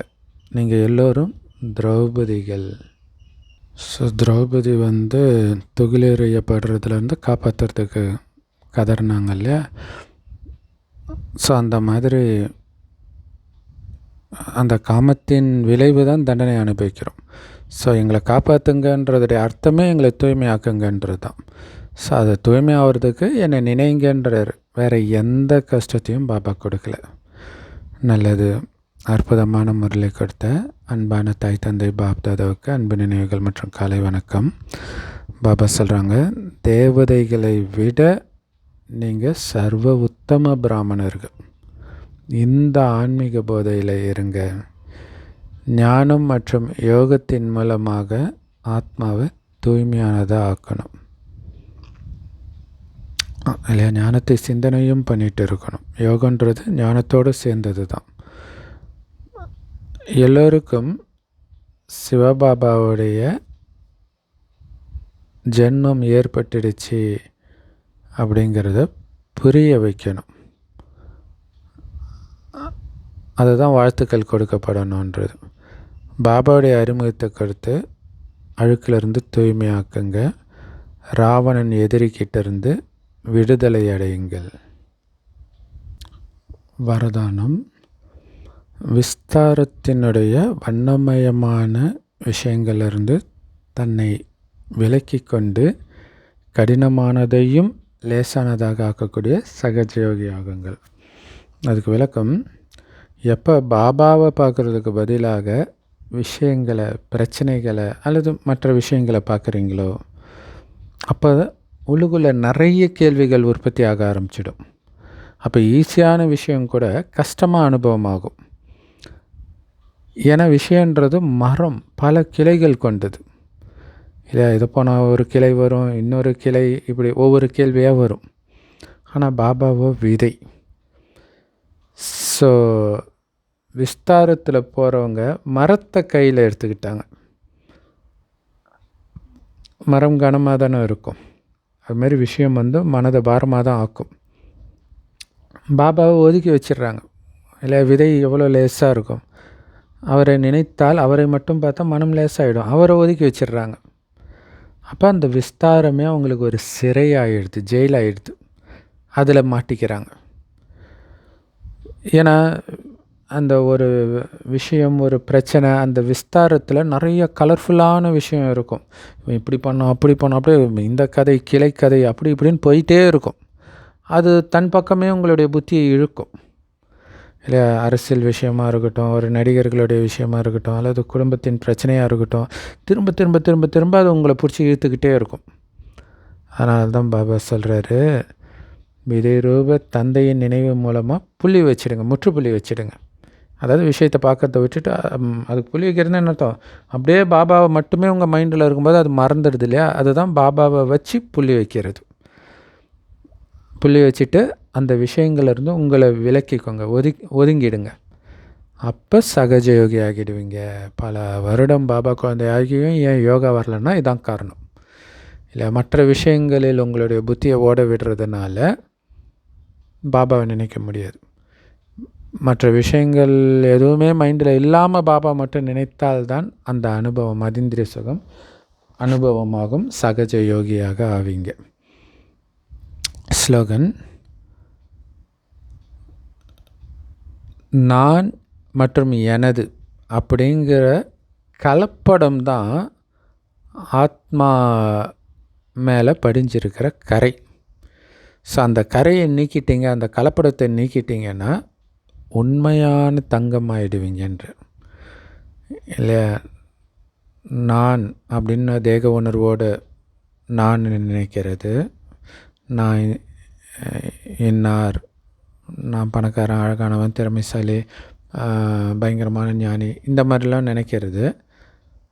நீங்கள் எல்லோரும் திரௌபதிகள். ஸோ திரௌபதி துகிலெறியப்படுறதுலேருந்து காப்பாற்றுறதுக்கு கதறினாங்க இல்லையா? ஸோ அந்த மாதிரி அந்த காமத்தின் விளைவு தான் தண்டனை அனுபவிக்கிறோம். ஸோ எங்களை காப்பாற்றுங்கன்றதுடைய அர்த்தமே எங்களை தூய்மையாக்குங்கன்றது தான். ஸோ அதை தூய்மையாகிறதுக்கு என்னை நினைங்கன்றார். வேறு எந்த கஷ்டத்தையும் பாபா கொடுக்கல. நல்லது. அற்புதமான முறையை கொடுத்த அன்பான தாய் தந்தை பாப்தாதாவுக்கு அன்பு நினைவுகள் மற்றும் காலை வணக்கம். பாபா சொல்கிறாங்க, தேவதைகளை விட நீங்கள் சர்வ உத்தம பிராமணர்கள். இந்த ஆன்மீக போதையில் இருங்க. ஞானம் மற்றும் யோகத்தின் மூலமாக ஆத்மாவை தூய்மையானதாக ஆக்கணும் இல்லையா? ஞானத்தை சிந்தனையும் பண்ணிகிட்டு இருக்கணும். யோகன்றது ஞானத்தோடு சேர்ந்தது தான். எல்லோருக்கும் சிவபாபாவுடைய ஜென்மம் ஏற்பட்டுடுச்சு அப்படிங்கிறத புரிய வைக்கணும். அதுதான் வாழ்த்துக்கள் கொடுக்கப்படணுன்றது. பாபாவுடைய அறிமுகத்தை கொடுத்து அழுக்கிலிருந்து தூய்மையாக்குங்க. ராவணன் எதிரிக்கிட்டிருந்து விடுதலை அடையுங்கள். வரதானம். விஸ்தாரத்தினுடைய வண்ணமயமான விஷயங்களிலிருந்து தன்னை விலக்கி கொண்டு கடினமானதையும் லேசானதாக ஆக்கக்கூடிய சகஜயோகி ஆகுங்கள். அதுக்கு விளக்கம், எப்போ பாபாவை பார்க்குறதுக்கு பதிலாக விஷயங்களை, பிரச்சனைகளை அல்லது மற்ற விஷயங்களை பார்க்குறீங்களோ அப்போ உள்ளுக்குள்ளே நிறைய கேள்விகள் உற்பத்தி ஆக ஆரம்பிச்சிடும். அப்போ ஈஸியான விஷயம் கூட கஷ்டமாக அனுபவமாகும். ஏன்னா விஷயன்றது மரம், பல கிளைகள் கொண்டது இல்லையா? இது போனால் ஒரு கிளை வரும், இன்னொரு கிளை, இப்படி ஒவ்வொரு கேள்வியாக வரும். ஆனால் பாபாவோ விதை. ஸோ விஸ்தாரத்தில் போகிறவங்க மரத்தை கையில் எடுத்துக்கிட்டாங்க. மரம் கனமாக தானே இருக்கும். அதுமாரி விஷயம் மனதை பாரமாக தான் ஆக்கும். பாபாவை ஒதுக்கி வச்சிடுறாங்க இல்லை? விதை எவ்வளோ லேசாக இருக்கும். அவரை நினைத்தால், அவரை மட்டும் பார்த்தா மனம் லேசாகிடும். அவரை ஒதுக்கி வச்சிடுறாங்க. அப்போ அந்த விஸ்தாரமே அவங்களுக்கு ஒரு சிறை ஆகிடுது, ஜெயில் ஆகிடுது. அதில் மாட்டிக்கிறாங்க. ஏன்னா அந்த ஒரு விஷயம், ஒரு பிரச்சனை, அந்த விஸ்தாரத்தில் நிறைய கலர்ஃபுல்லான விஷயம் இருக்கும். இப்படி பண்ணோம், அப்படி பண்ணோம், அப்படியே இந்த கதை, கிளை கதை, அப்படி இப்படின்னு போயிட்டே இருக்கும். அது தன் பக்கமே உங்களுடைய புத்தியை இழுக்கும் இல்லை? அரசியல் விஷயமாக இருக்கட்டும், ஒரு நடிகர்களுடைய விஷயமாக இருக்கட்டும், அல்லது குடும்பத்தின் பிரச்சனையாக இருக்கட்டும், திரும்ப திரும்ப திரும்ப திரும்ப அது உங்களை பிடிச்சி இழுத்துக்கிட்டே இருக்கும். அதனால தான் பாபா சொல்கிறாரு, விதை ரூப தந்தையின் நினைவு மூலமாக புள்ளி வச்சிடுங்க, முற்றுப்புள்ளி வச்சிடுங்க. அதாவது விஷயத்தை பார்க்கறத விட்டுட்டு அதுக்கு புள்ளி வைக்கிறதுன்னு என்ன அர்த்தம்? அப்படியே பாபாவை மட்டுமே உங்கள் மைண்டில் இருக்கும்போது அது மறந்துடுது இல்லையா? அதுதான் பாபாவை வச்சு புள்ளி வைக்கிறது. புள்ளி வச்சுட்டு அந்த விஷயங்கள்லேருந்து உங்களை விலக்கிக்கோங்க, ஒதுங்கிடுங்க. அப்போ சகஜயோகி ஆகிடுவீங்க. பல வருடம் பாபா குழந்தை ஆகியும் ஏன் யோகா வரலன்னா இதான் காரணம் இல்லை? மற்ற விஷயங்களில் உங்களுடைய புத்தியை ஓட விடுறதுனால பாபாவை நினைக்க முடியாது. மற்ற விஷயங்கள் எதுவுமே மைண்டில் இல்லாமல் பாபா மட்டும் நினைத்தால்தான் அந்த அனுபவம், அதீந்திரிய சுகம் அனுபவமாகும். சகஜ யோகியாக ஆவீங்க. ஸ்லோகன். நான் மற்றும் எனது அப்படிங்கிற கலப்படம் தான் ஆத்மா மேலே படிஞ்சிருக்கிற கரை. ஸோ அந்த கரையை நீக்கிட்டீங்க, அந்த கலப்படத்தை நீக்கிட்டிங்கன்னா உண்மையான தங்கமாயிடுவீங்கன்ற இல்லையா? நான் அப்படின்னு தேக உணர்வோடு நான் நினைக்கிறது, நான் இன்னார், நான் பணக்காரன், அழகானவன், திறமைசாலி, பயங்கரமான ஞானி, இந்த மாதிரிலாம் நினைக்கிறது.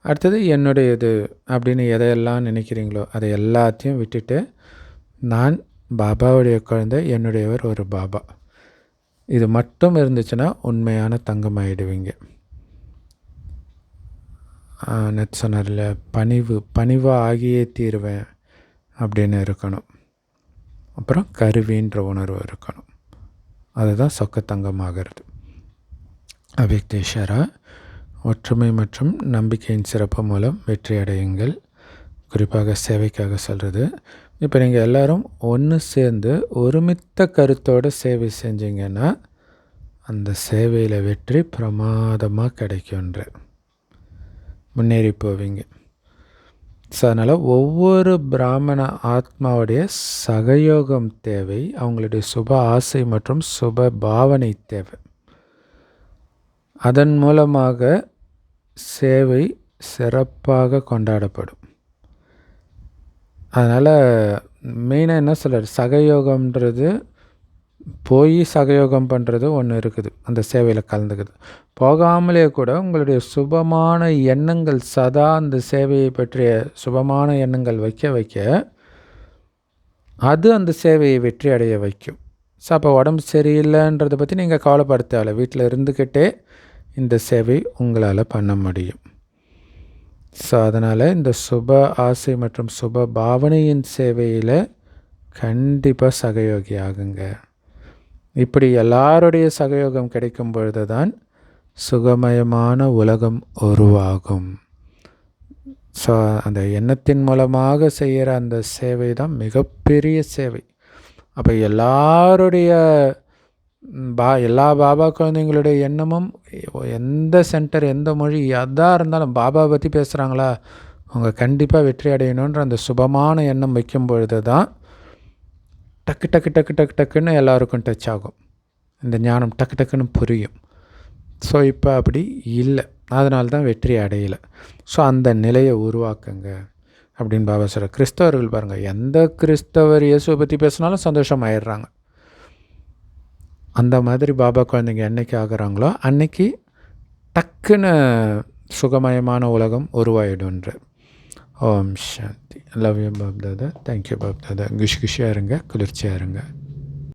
அடுத்தது என்னுடையது அப்படின்னு எதையெல்லாம் நினைக்கிறீங்களோ அதை எல்லாத்தையும் விட்டுட்டு நான் பாபாவுடைய குழந்தை, என்னுடையவர் ஒரு பாபா, இது மட்டும் இருந்துச்சுன்னா உண்மையான தங்கமாயிடுவீங்க. நேற்று சொன்னார்ல, பணிவாக ஆகியே தீருவேன் அப்படின்னு இருக்கணும். அப்புறம் கருவின்ற உணர்வு இருக்கணும். அதுதான் சொக்கத்தங்கமாகிறது. அவ்யக்தேஸ்வரா, ஒற்றுமை மற்றும் நம்பிக்கையின் சிறப்பு மூலம் வெற்றி அடையுங்கள். குறிப்பாக சேவைக்காக சொல்கிறது. இப்போ நீங்கள் எல்லோரும் ஒன்று சேர்ந்து ஒருமித்த கருத்தோடு சேவை செஞ்சீங்கன்னா அந்த சேவையில் வெற்றி பிரமாதமாக கிடைக்குன்ற முன்னேறி போவீங்க. ஸோ அதனால் ஒவ்வொரு பிராமண ஆத்மாவுடைய சகயோகம் தேவை, அவங்களுடைய சுப ஆசை மற்றும் சுப பாவனை தேவை. அதன் மூலமாக சேவை சிறப்பாக கொண்டாடப்படும். அதனால் மெயினாக என்ன சொல்கிறார், சகயோகம்ன்றது போய் சகயோகம் பண்ணுறது ஒன்று இருக்குது, அந்த சேவையில் கலந்துக்குது. போகாமலே கூட உங்களுடைய சுபமான எண்ணங்கள் சதா அந்த சேவையை பற்றிய சுபமான எண்ணங்கள் வைக்க அது அந்த சேவையை வெற்றி அடைய வைக்கும். ஸோ அப்போ உடம்பு சரியில்லைன்றதை பற்றி நீங்கள் கவலைப்பட தேவையில்லை. வீட்டில் இருந்துக்கிட்டே இந்த சேவை உங்களால் பண்ண முடியும். ஸோ அதனால் இந்த சுப ஆசை மற்றும் சுப பாவனையின் சேவையில் கண்டிப்பாக சகயோகி ஆகுங்க. இப்படி எல்லாருடைய சகயோகம் கிடைக்கும் பொழுது தான் சுகமயமான உலகம் உருவாகும். ஸோ அந்த எண்ணத்தின் மூலமாக செய்கிற அந்த சேவை தான் மிகப்பெரிய சேவை. அப்போ எல்லாருடைய எல்லா பாபா குழந்தைங்களுடைய எண்ணமும் எந்த சென்டர் எந்த மொழி எதாக இருந்தாலும் பாபா பற்றி பேசுகிறாங்களா, அவங்க கண்டிப்பாக வெற்றி அடையணுன்ற அந்த சுபமான எண்ணம் வைக்கும் பொழுது தான் டக்கு டக்கு டக்கு டக்கு டக்குன்னு எல்லாருக்கும் டச் ஆகும். இந்த ஞானம் டக்கு டக்குன்னு புரியும். ஸோ இப்போ அப்படி இல்லை, அதனால தான் வெற்றி அடையலை. ஸோ அந்த நிலையை உருவாக்குங்க அப்படின்னு பாபா சொல்கிறார். கிறிஸ்தவர்கள் பாருங்கள், எந்த கிறிஸ்தவர் இயேசுவை பற்றி பேசினாலும் சந்தோஷமாயிடுறாங்க. அந்த மாதிரி பாபா குழந்தைங்க என்னைக்கு ஆகுறாங்களோ அன்னைக்கு டக்குன்னு சுகமயமான உலகம் உருவாயிடுன்ற. ஓம் சாந்தி. Love you Bap Dada. Thank you Bap Dada. குஷியாக இருங்க, குளிர்ச்சியாக இருங்க.